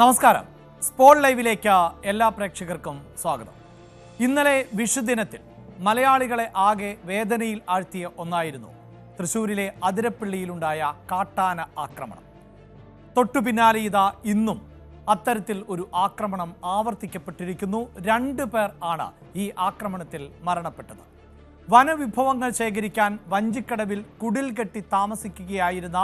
നമസ്കാരം. സ്പോൾ ലൈവിലേക്ക് എല്ലാ പ്രേക്ഷകർക്കും സ്വാഗതം. ഇന്നലെ വിഷുദിനത്തിൽ മലയാളികളെ ആകെ വേദനയിൽ ആഴ്ത്തിയ ഒന്നായിരുന്നു തൃശ്ശൂരിലെ അതിരപ്പള്ളിയിലുണ്ടായ കാട്ടാന ആക്രമണം. തൊട്ടു പിന്നാലെ ഇതാ ഇന്നും അത്തരത്തിൽ ഒരു ആക്രമണം ആവർത്തിക്കപ്പെട്ടിരിക്കുന്നു. 2 പേർ ആണ് ഈ ആക്രമണത്തിൽ മരണപ്പെട്ടത്. വനവിഭവങ്ങൾ ശേഖരിക്കാൻ വഞ്ചിക്കടവിൽ കുടിൽ കെട്ടി താമസിക്കുകയായിരുന്ന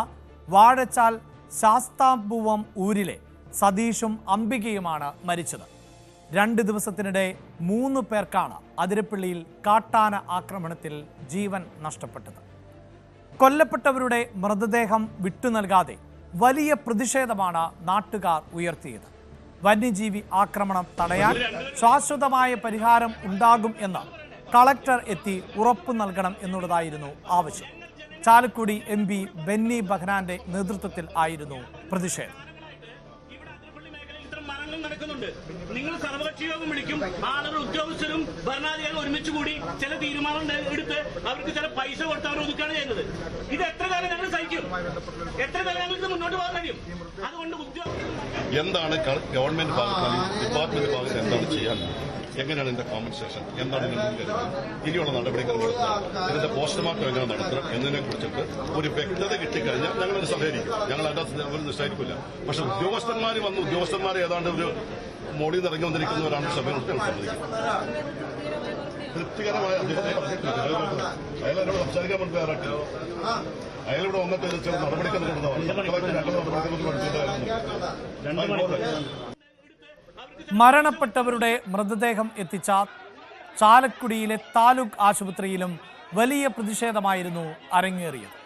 വാഴച്ചാൽ ശാസ്താംപൂവം ഊരിലെ സതീഷും അംബികയുമാണ് മരിച്ചത്. 2 ദിവസത്തിനിടെ 3 പേർക്കാണ് അതിരപ്പള്ളിയിൽ കാട്ടാന ആക്രമണത്തിൽ ജീവൻ നഷ്ടപ്പെട്ടത്. കൊല്ലപ്പെട്ടവരുടെ മൃതദേഹം വിട്ടുനൽകാതെ വലിയ പ്രതിഷേധമാണ് നാട്ടുകാർ ഉയർത്തിയത്. വന്യജീവി ആക്രമണം തടയാൻ ശാശ്വതമായ പരിഹാരം ഉണ്ടാകും എന്ന് കളക്ടർ എത്തി ഉറപ്പു നൽകണം എന്നുള്ളതായിരുന്നു ആവശ്യം. ചാലക്കുടി MP ബെന്നി ബഹനാന്റെ നേതൃത്വത്തിൽ ആയിരുന്നു പ്രതിഷേധം. നടക്കുന്നുണ്ട്. നിങ്ങൾ സർവകക്ഷി യോഗം വിളിക്കും, ആളുകൾ ഉദ്യോഗസ്ഥരും ഭരണാധികാരികളും ഒരുമിച്ച് കൂടി ചില തീരുമാനം എടുത്ത് അവർക്ക് ചില പൈസ കൊടുത്ത് അവർ ഒതുക്കുകയാണ് ചെയ്യുന്നത്. ഇത് എത്ര കാലം ഞങ്ങൾ സഹിക്കും? എത്ര കാലം ഞങ്ങൾക്ക് മുന്നോട്ട് പോകാൻ കഴിയും? അതുകൊണ്ട് എന്താണ് ഗവൺമെന്റ് ഭാഗത്ത് ഡിപ്പാർട്ട്മെന്റ് ഭാഗത്ത് എന്താണ് ചെയ്യാൻ, എങ്ങനെയാണ് ഇതിന്റെ കോമ്പൻസേഷൻ, എന്താണ് ഇനിയുള്ള നടപടികൾ ഇതിന്റെ പോസ്റ്റ്മോർട്ടം എങ്ങനെ നടത്തണം എന്നതിനെ കുറിച്ചിട്ട് ഒരു വ്യക്തത കിട്ടിക്കഴിഞ്ഞാൽ ഞങ്ങളത് സഹകരിക്കും. ഞങ്ങൾ അതിനകത്ത് നിശ്ചയിക്കില്ല. പക്ഷെ ഉദ്യോഗസ്ഥന്മാരെ ഏതാണ്ട് ഒരു മോഡിയിൽ നിന്ന് ഇറങ്ങി വന്നിരിക്കുന്നവരാണ് സഭയിൽ സമ്മതിക്കും. തൃപ്തികരമായ അയാളോട് സംസാരിക്കാൻ വേണ്ടി തയ്യാറാക്കി അയാളിവിടെ വന്നിട്ട് നടപടികൾ മരണപ്പെട്ടവരുടെ മൃതദേഹം എത്തിച്ച ചാലക്കുടിയിലെ താലൂക്ക് ആശുപത്രിയിലും വലിയ പ്രതിഷേധമായിരുന്നു അരങ്ങേറിയത്.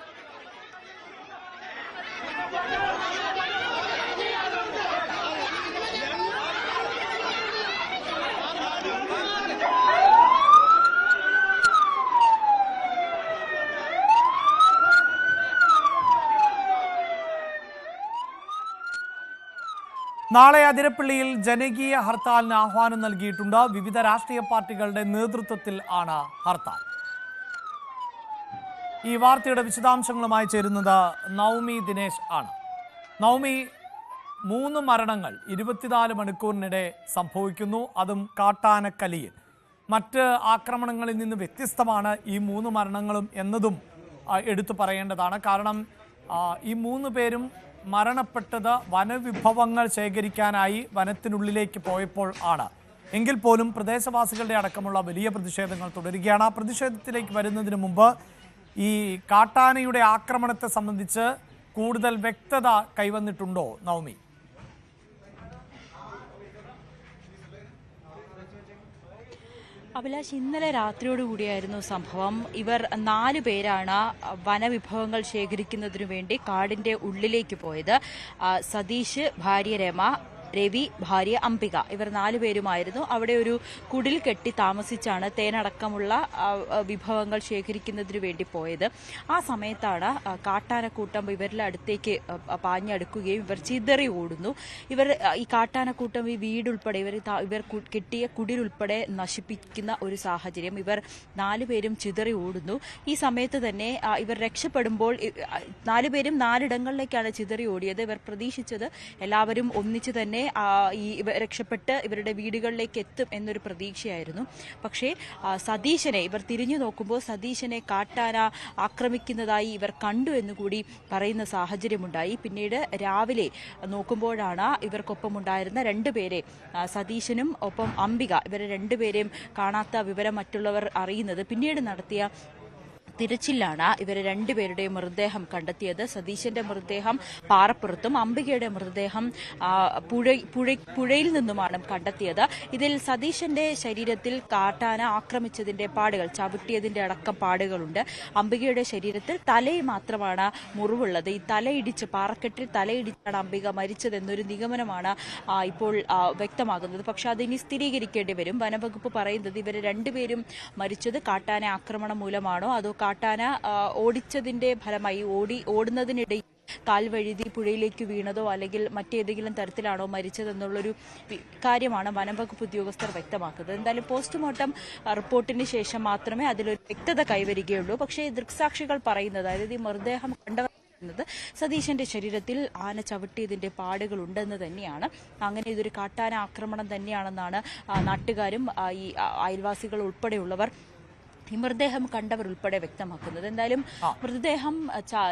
നാളെ അതിരപ്പള്ളിയിൽ ജനകീയ ഹർത്താലിന് ആഹ്വാനം നൽകിയിട്ടുണ്ട്. വിവിധ രാഷ്ട്രീയ പാർട്ടികളുടെ നേതൃത്വത്തിൽ ആണ് ഹർത്താൽ. ഈ വാർത്തയുടെ വിശദാംശങ്ങളുമായി ചേരുന്നത് നവമി ദിനേശ് ആണ്. നവമി, 3 മരണങ്ങൾ 24 മണിക്കൂറിനിടെ സംഭവിക്കുന്നു, അതും കാട്ടാനക്കലിയിൽ. മറ്റ് ആക്രമണങ്ങളിൽ നിന്ന് വ്യത്യസ്തമാണ് ഈ 3 മരണങ്ങളും എന്നതും എടുത്തു പറയേണ്ടതാണ്. കാരണം ഈ 3 പേരും മരണപ്പെട്ടത് വനവിഭവങ്ങൾ ശേഖരിക്കാനായി വനത്തിനുള്ളിലേക്ക് പോയപ്പോൾ ആണ്. എങ്കിൽ പോലും പ്രദേശവാസികളുടെ അടക്കമുള്ള വലിയ പ്രതിഷേധങ്ങൾ തുടരുകയാണ്. ആ പ്രതിഷേധത്തിലേക്ക് വരുന്നതിന് മുമ്പ് ഈ കാട്ടാനയുടെ ആക്രമണത്തെ സംബന്ധിച്ച് കൂടുതൽ വ്യക്തത കൈവന്നിട്ടുണ്ടോ നവമി? അഭിലാഷ്, ഇന്നലെ രാത്രിയോടുകൂടിയായിരുന്നു സംഭവം. ഇവർ 4 പേരാണ് വനവിഭവങ്ങൾ ശേഖരിക്കുന്നതിനു വേണ്ടി കാടിന്റെ ഉള്ളിലേക്ക് പോയത്. സതീഷ്, ഭാര്യ രമ, രവി, ഭാര്യ അംബിക, ഇവർ 4 പേരുമായിരുന്നു. അവിടെ ഒരു കുടിൽ കെട്ടി താമസിച്ചാണ് തേനടക്കമുള്ള വിഭവങ്ങൾ ശേഖരിക്കുന്നതിന് വേണ്ടി പോയത്. ആ സമയത്താണ് കാട്ടാനക്കൂട്ടം ഇവരുടെ അടുത്തേക്ക് പാഞ്ഞടുക്കുകയും ഇവർ ചിതറി ഓടുന്നു. ഈ കാട്ടാനക്കൂട്ടം ഈ വീടുൾപ്പെടെ ഇവർ കെട്ടിയ കുടിലുൾപ്പെടെ നശിപ്പിക്കുന്ന ഒരു സാഹചര്യം. ഇവർ 4 പേരും ചിതറി ഓടുന്നു. ഈ സമയത്ത് തന്നെ ഇവർ രക്ഷപ്പെടുമ്പോൾ 4 പേരും 4 ഇടങ്ങളിലേക്കാണ് ചിതറി ഓടിയത്. ഇവർ പ്രതീക്ഷിച്ചത് എല്ലാവരും ഒന്നിച്ച് തന്നെ രക്ഷപ്പെട്ട് ഇവരുടെ വീടുകളിലേക്ക് എത്തും എന്നൊരു പ്രതീക്ഷയായിരുന്നു. പക്ഷേ സതീശനെ ഇവർ തിരിഞ്ഞു നോക്കുമ്പോൾ സതീശനെ കാട്ടാന ആക്രമിക്കുന്നതായി ഇവർ കണ്ടു എന്നുകൂടി പറയുന്ന സാഹചര്യമുണ്ടായി. പിന്നീട് രാവിലെ നോക്കുമ്പോഴാണ് ഇവർക്കൊപ്പം ഉണ്ടായിരുന്ന 2 പേരെ, സതീശനും ഒപ്പം അംബിക, ഇവരെ 2 പേരെയും കാണാത്ത വിവരം മറ്റുള്ളവർ അറിയുന്നത്. പിന്നീട് നടത്തിയ തിരച്ചിലാണ് ഇവരെ 2 പേരുടെയും മൃതദേഹം കണ്ടെത്തിയത്. സതീശന്റെ മൃതദേഹം പാറപ്പുറത്തും അംബികയുടെ മൃതദേഹം പുഴയിൽ നിന്നുമാണ് കണ്ടെത്തിയത്. ഇതിൽ സതീശന്റെ ശരീരത്തിൽ കാട്ടാന ആക്രമിച്ചതിന്റെ പാടുകൾ, ചവിട്ടിയതിന്റെ അടക്കം പാടുകളുണ്ട്. അംബികയുടെ ശരീരത്തിൽ തലയിൽ മാത്രമാണ് മുറിവുള്ളത്. ഈ പാറക്കെട്ടിൽ തലയിടിച്ചാണ് അംബിക മരിച്ചതെന്നൊരു നിഗമനമാണ് ഇപ്പോൾ വ്യക്തമാകുന്നത്. പക്ഷെ അതിനി സ്ഥിരീകരിക്കേണ്ടി വരും. വനവകുപ്പ് പറയുന്നത് ഇവരെ 2 പേരും മരിച്ചത് കാട്ടാന ആക്രമണം മൂലമാണോ അതോ കാട്ടാന ഓടിച്ചതിന്റെ ഫലമായി ഓടുന്നതിനിടയിൽ കാൽവഴുതി പുഴയിലേക്ക് വീണതോ അല്ലെങ്കിൽ മറ്റേതെങ്കിലും തരത്തിലാണോ മരിച്ചതെന്നുള്ളൊരു കാര്യമാണ് വനംവകുപ്പ് ഉദ്യോഗസ്ഥർ വ്യക്തമാക്കുന്നത്. എന്തായാലും പോസ്റ്റ്മോർട്ടം റിപ്പോർട്ടിന് ശേഷം മാത്രമേ അതിലൊരു വ്യക്തത കൈവരികയുള്ളൂ. പക്ഷേ ദൃക്സാക്ഷികൾ പറയുന്നത്, അതായത് ഈ മൃതദേഹം കണ്ടവർ സതീശന്റെ ശരീരത്തിൽ ആന ചവിട്ടിയതിന്റെ പാടുകൾ ഉണ്ടെന്ന് തന്നെയാണ്. അങ്ങനെ ഇതൊരു കാട്ടാന ആക്രമണം തന്നെയാണെന്നാണ് നാട്ടുകാരും ഈ അയൽവാസികൾ ഉൾപ്പെടെയുള്ളവർ ഈ മൃതദേഹം കണ്ടവർ ഉൾപ്പെടെ വ്യക്തമാക്കുന്നത്. എന്തായാലും മൃതദേഹം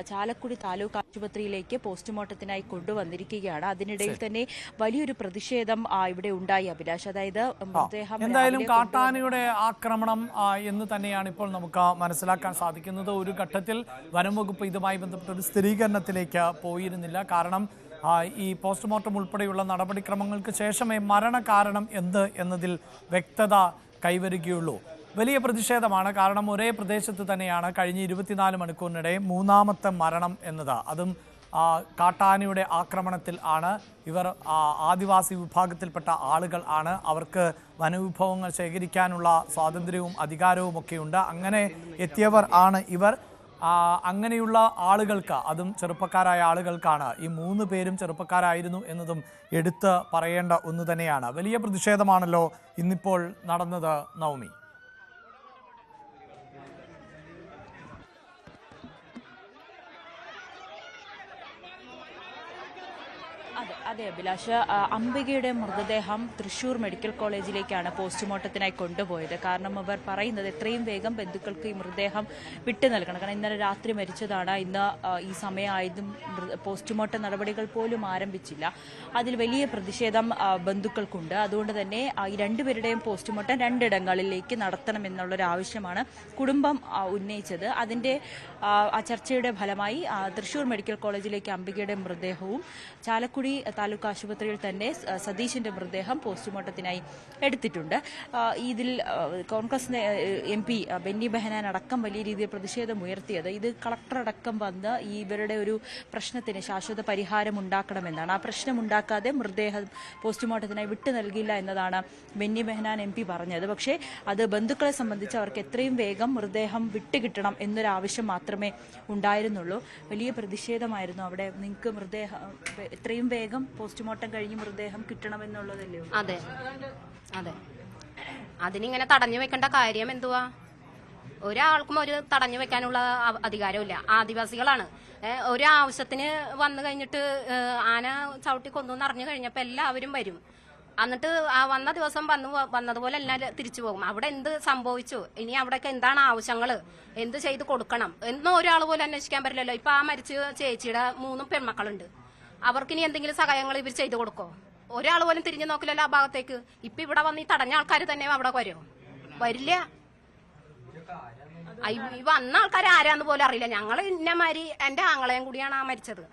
ചാലക്കുടി താലൂക്ക് ആശുപത്രിയിലേക്ക് പോസ്റ്റ്മോർട്ടത്തിനായി കൊണ്ടുവന്നിരിക്കുകയാണ്. അതിനിടയിൽ തന്നെ വലിയൊരു പ്രതിഷേധം ഇവിടെ ഉണ്ടായി അഭിലാഷ്. അതായത് മൃതദേഹം എന്തായാലും കാട്ടാനയുടെ ആക്രമണം എന്ന് തന്നെയാണ് ഇപ്പോൾ നമുക്ക് മനസ്സിലാക്കാൻ സാധിക്കുന്നത്. ഒരു ഘട്ടത്തിൽ വനംവകുപ്പ് ഇതുമായി ബന്ധപ്പെട്ട ഒരു സ്ഥിരീകരണത്തിലേക്ക് പോയിരുന്നില്ല. കാരണം ഈ പോസ്റ്റ്മോർട്ടം ഉൾപ്പെടെയുള്ള നടപടിക്രമങ്ങൾക്ക് ശേഷമേ മരണകാരണം എന്ത് എന്നതിൽ വ്യക്തത കൈവരികയുള്ളൂ. വലിയ പ്രതിഷേധമാണ്. കാരണം ഒരേ പ്രദേശത്ത് തന്നെയാണ് കഴിഞ്ഞ 24 മണിക്കൂറിനിടെ മൂന്നാമത്തെ മരണം എന്നത്. അതും കാട്ടാനയുടെ ആക്രമണത്തിൽ ആണ്. ഇവർ ആദിവാസി വിഭാഗത്തിൽപ്പെട്ട ആളുകൾ ആണ്. അവർക്ക് വനവിഭവങ്ങൾ ശേഖരിക്കാനുള്ള സ്വാതന്ത്ര്യവും അധികാരവും ഒക്കെയുണ്ട്. അങ്ങനെ എത്തിയവർ ആണ് ഇവർ. അങ്ങനെയുള്ള ആളുകൾക്ക്, അതും ചെറുപ്പക്കാരായ ആളുകൾക്കാണ്, ഈ 3 പേരും ചെറുപ്പക്കാരായിരുന്നു എന്നതും എടുത്ത് പറയേണ്ട ഒന്ന് തന്നെയാണ്. വലിയ പ്രതിഷേധമാണല്ലോ ഇന്നിപ്പോൾ നടന്നത് നവമി. അതെ അഭിലാഷ്, അംബികയുടെ മൃതദേഹം തൃശൂർ മെഡിക്കൽ കോളേജിലേക്കാണ് പോസ്റ്റ്മോർട്ടത്തിനായി കൊണ്ടുപോയത്. കാരണം അവർ പറയുന്നത് എത്രയും വേഗം ബന്ധുക്കൾക്ക് ഈ മൃതദേഹം വിട്ടു നൽകണം. കാരണം ഇന്നലെ രാത്രി മരിച്ചതാണ്. ഇന്ന് ഈ സമയമായതും പോസ്റ്റ്മോർട്ടം നടപടികൾ പോലും ആരംഭിച്ചില്ല. അതിൽ വലിയ പ്രതിഷേധം ബന്ധുക്കൾക്കുണ്ട്. അതുകൊണ്ട് തന്നെ ഈ രണ്ടുപേരുടെയും പോസ്റ്റ്മോർട്ടം 2 ഇടങ്ങളിലേക്ക് നടത്തണമെന്നുള്ളൊരു ആവശ്യമാണ് കുടുംബം ഉന്നയിച്ചത്. അതിന്റെ ചർച്ചയുടെ ഫലമായി തൃശൂർ മെഡിക്കൽ കോളേജിലേക്ക് അംബികയുടെ മൃതദേഹവും ചാലക്കുടി താലൂക്ക് ആശുപത്രിയിൽ തന്നെ സതീശന്റെ മൃതദേഹം പോസ്റ്റ്മോർട്ടത്തിനായി എടുത്തിട്ടുണ്ട്. ഇതിൽ കോൺഗ്രസ് MP ബെന്നി ബെഹനാൻ അടക്കം വലിയ രീതിയിൽ പ്രതിഷേധം ഉയർത്തിയത് ഇത് കളക്ടർ അടക്കം വന്ന് ഇവരുടെ ഒരു പ്രശ്നത്തിന് ശാശ്വത പരിഹാരം ഉണ്ടാക്കണമെന്നാണ്. ആ പ്രശ്നം ഉണ്ടാക്കാതെ മൃതദേഹം പോസ്റ്റ്മോർട്ടത്തിനായി വിട്ടു നൽകില്ല എന്നതാണ് ബെന്നി ബെഹനാൻ MP പറഞ്ഞത്. പക്ഷേ അത് ബന്ധുക്കളെ സംബന്ധിച്ച് അവർക്ക് എത്രയും വേഗം മൃതദേഹം വിട്ടുകിട്ടണം എന്നൊരാവശ്യം മാത്രമേ ഉണ്ടായിരുന്നുള്ളൂ. വലിയ പ്രതിഷേധമായിരുന്നു അവിടെ. നിങ്ങൾക്ക് മൃതദേഹം എത്രയും വേഗം പോസ്റ്റ്മോർട്ടം കഴിഞ്ഞ് മൃതദേഹം കിട്ടണമെന്നുള്ളതല്ലേ? അതെ അതെ, അതിനിങ്ങനെ തടഞ്ഞു വെക്കേണ്ട കാര്യം എന്തുവാ? ഒരാൾക്കും ഒരു തടഞ്ഞു വെക്കാനുള്ള അധികാരമില്ല. ആദിവാസികളാണ്. ഒരു ആവശ്യത്തിന് വന്നു കഴിഞ്ഞിട്ട് ആന ചവിട്ടി കൊന്നു അറിഞ്ഞു കഴിഞ്ഞപ്പോൾ എല്ലാവരും വരും. എന്നിട്ട് ആ വന്ന ദിവസം വന്നതുപോലെ എല്ലാം തിരിച്ചു പോകും. അവിടെ എന്ത് സംഭവിച്ചു, ഇനി അവിടെയൊക്കെ എന്താണ് ആവശ്യങ്ങൾ, എന്ത് ചെയ്ത് കൊടുക്കണം എന്നോ ഒരാൾ പോലും അന്വേഷിക്കാൻ പറ്റില്ലല്ലോ. ഇപ്പൊ ആ മരിച്ച ചേച്ചിയുടെ 3 പെൺമക്കളുണ്ട്. അവർക്കിനി എന്തെങ്കിലും സഹായങ്ങൾ ഇവർ ചെയ്തു കൊടുക്കോ? ഒരാൾ പോലും തിരിഞ്ഞു നോക്കില്ലല്ലോ ആ ഭാഗത്തേക്ക്. ഇപ്പൊ ഇവിടെ വന്ന് ഈ തടഞ്ഞ ആൾക്കാർ തന്നെ അവിടെ വരുമോ? വരില്ല. ഈ വന്ന ആൾക്കാർ ആരാന്ന് പോലും അറിയില്ല. ഞങ്ങൾ ഇന്നമാതിരി എന്റെ ആങ്ങളെയും കൂടിയാണ് ആ മരിച്ചത്.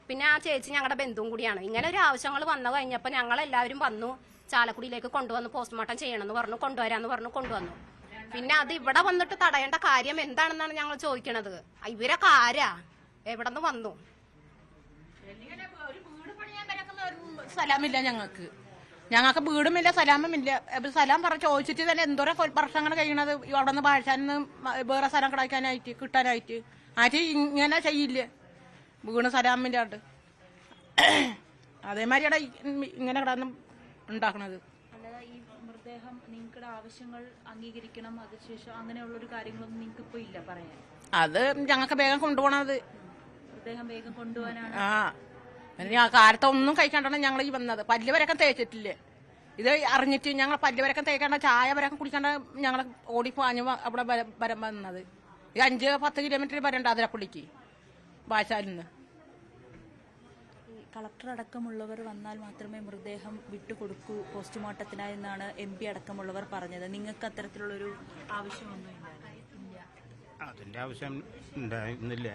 പിന്നെ ആ ചേച്ചി ഞങ്ങളുടെ ബന്ധുവും കൂടിയാണ്. ഇങ്ങനെ ഒരു ആവശ്യങ്ങൾ വന്നു കഴിഞ്ഞപ്പോൾ ഞങ്ങളെല്ലാവരും വന്നു. ചാലക്കുടിയിലേക്ക് കൊണ്ടുവന്നു പോസ്റ്റ്മോർട്ടം ചെയ്യണമെന്ന് പറഞ്ഞു, കൊണ്ടുവരാന്ന് പറഞ്ഞു, കൊണ്ടുവന്നു. പിന്നെ അത് ഇവിടെ വന്നിട്ട് തടയേണ്ട കാര്യം എന്താണെന്നാണ് ഞങ്ങൾ ചോദിക്കണത്. ഇവരൊക്കെ ആരാ, എവിടെ നിന്ന് വന്നു? സ്ഥലമില്ല ഞങ്ങൾക്ക് വീടുമില്ല, സ്ഥലമില്ല. സ്ഥലം ചോദിച്ചിട്ട് തന്നെ എന്തോരോ വർഷങ്ങൾ കഴിയണത്. അവിടെ നിന്ന് ഭാഷാനിന്ന് വേറെ സ്ഥലം കിടക്കാനായിട്ട് കിട്ടാനായിട്ട് ആയിട്ട് ഇങ്ങനെ ചെയ്യില്ല. വീണ് സ്ഥലമില്ലാണ്ട് അതേമാതിരിയാണ് ഇങ്ങനെ കിടന്ന് ഉണ്ടാക്കണത്. ഈ മൃതദേഹം നിങ്ങളുടെ ആവശ്യങ്ങൾ അംഗീകരിക്കണം, അതിനുശേഷം അങ്ങനെയുള്ളൊരു കാര്യങ്ങളൊന്നും നിങ്ങൾക്ക് ഇപ്പൊ ഇല്ല പറയാൻ? അത് ഞങ്ങൾക്ക് വേഗം കൊണ്ടുപോകണത്. മൃതദേഹം വേഗം കൊണ്ടുപോകാനാണ്. കാലത്തൊന്നും കഴിക്കാണ്ടാണ് ഞങ്ങൾ ഈ വന്നത്. പല്ല് വരക്കം തേച്ചിട്ടില്ലേ. ഇത് അറിഞ്ഞിട്ട് ഞങ്ങൾ പല്ല് വരക്കം തേക്കാണ്ട, ചായ വരക്കം കുടിക്കാണ്ട ഞങ്ങൾ ഓടിപ്പാഞ്ഞ് അവിടെ വരാൻ വന്നത്. ഈ 5-10 കിലോമീറ്റർ വരണ്ട അതിരപ്പള്ളിക്ക് ഭാഷാലിൽ നിന്ന്. കളക്ടർ അടക്കമുള്ളവർ വന്നാൽ മാത്രമേ മൃതദേഹം വിട്ടുകൊടുക്കൂ പോസ്റ്റ്മോർട്ടത്തിനായി എന്നാണ് MP അടക്കമുള്ളവർ പറഞ്ഞത്. നിങ്ങൾക്ക് അത്തരത്തിലുള്ളൊരു ആവശ്യമൊന്നുമില്ല? അതിൻ്റെ ആവശ്യം ഉണ്ടായിരുന്നില്ല.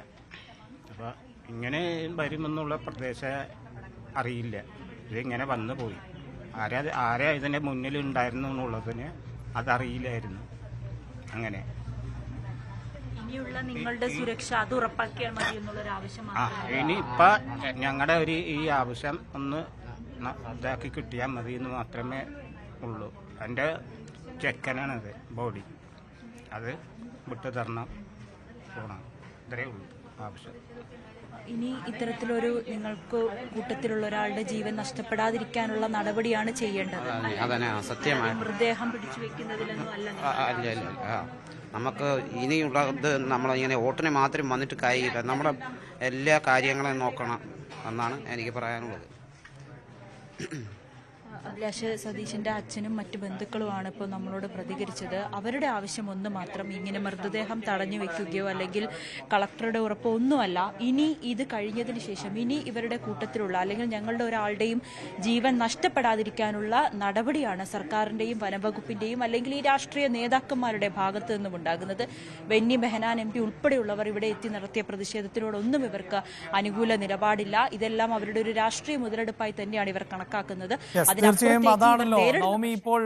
അപ്പോൾ ഇങ്ങനെ വരുമെന്നുള്ള പ്രദേശം അറിയില്ല. ഇതിങ്ങനെ വന്നു പോയി. ആരാ ഇതിൻ്റെ മുന്നിൽ ഉണ്ടായിരുന്നു എന്നുള്ളതിന് അതറിയില്ലായിരുന്നു. അങ്ങനെ ഇനിയുള്ള നിങ്ങളുടെ സുരക്ഷ അത് ഉറപ്പാക്കിയാൽ മതി എന്നുള്ളൊരു ആവശ്യം. ഇനിയിപ്പോ ഞങ്ങളുടെ ഈ ആവശ്യം ഒന്ന് ഇതാക്കി കിട്ടിയാൽ മതി എന്ന് മാത്രമേ ഉള്ളൂ. എൻ്റെ ചെക്കനാണത്, ബോഡി അത് വിട്ടു തരണം, പോകണം. ഇത്രയേ ഉള്ളൂ ആവശ്യം. ഇനി ഇത്തരത്തിലൊരു നിങ്ങൾക്ക് കൂട്ടത്തിലുള്ള ഒരാളുടെ ജീവൻ നഷ്ടപ്പെടാതിരിക്കാനുള്ള നടപടിയാണ് ചെയ്യേണ്ടത്. സത്യമാണ്. മൃതദേഹം പിടിച്ചു വെക്കുന്നതിലൊന്നും അല്ല. നമുക്ക് ഇനിയുള്ളത് നമ്മളിങ്ങനെ വോട്ടിന് മാത്രം വന്നിട്ട് കാര്യമില്ല, നമ്മുടെ എല്ലാ കാര്യങ്ങളും നോക്കണം എന്നാണ് എനിക്ക് പറയാനുള്ളത്. അഭിലാഷ്, സതീശന്റെ അച്ഛനും മറ്റു ബന്ധുക്കളുമാണ് ഇപ്പോൾ നമ്മളോട് പ്രതികരിച്ചത്. അവരുടെ ആവശ്യം ഒന്ന് മാത്രം, ഇങ്ങനെ മൃതദേഹം തടഞ്ഞു വെക്കുകയോ അല്ലെങ്കിൽ കളക്ടറുടെ ഉറപ്പോ ഒന്നുമല്ല. ഇനി ഇത് കഴിഞ്ഞതിന് ശേഷം ഇനി ഇവരുടെ കൂട്ടത്തിലുള്ള അല്ലെങ്കിൽ ഞങ്ങളുടെ ഒരാളുടെയും ജീവൻ നഷ്ടപ്പെടാതിരിക്കാനുള്ള നടപടിയാണ് സർക്കാരിന്റെയും വനംവകുപ്പിന്റെയും അല്ലെങ്കിൽ ഈ രാഷ്ട്രീയ നേതാക്കന്മാരുടെ ഭാഗത്തു നിന്നും ഉണ്ടാകുന്നത്. ബെന്നി ബെഹനാൻ MP ഉൾപ്പെടെയുള്ളവർ ഇവിടെ എത്തി നടത്തിയ പ്രതിഷേധത്തിനോടൊന്നും ഇവർക്ക് അനുകൂല നിലപാടില്ല. ഇതെല്ലാം അവരുടെ ഒരു രാഷ്ട്രീയ മുതലെടുപ്പായി തന്നെയാണ് ഇവർ കണക്കാക്കുന്നത്. തീർച്ചയായും അതാണല്ലോ നവമി. ഇപ്പോൾ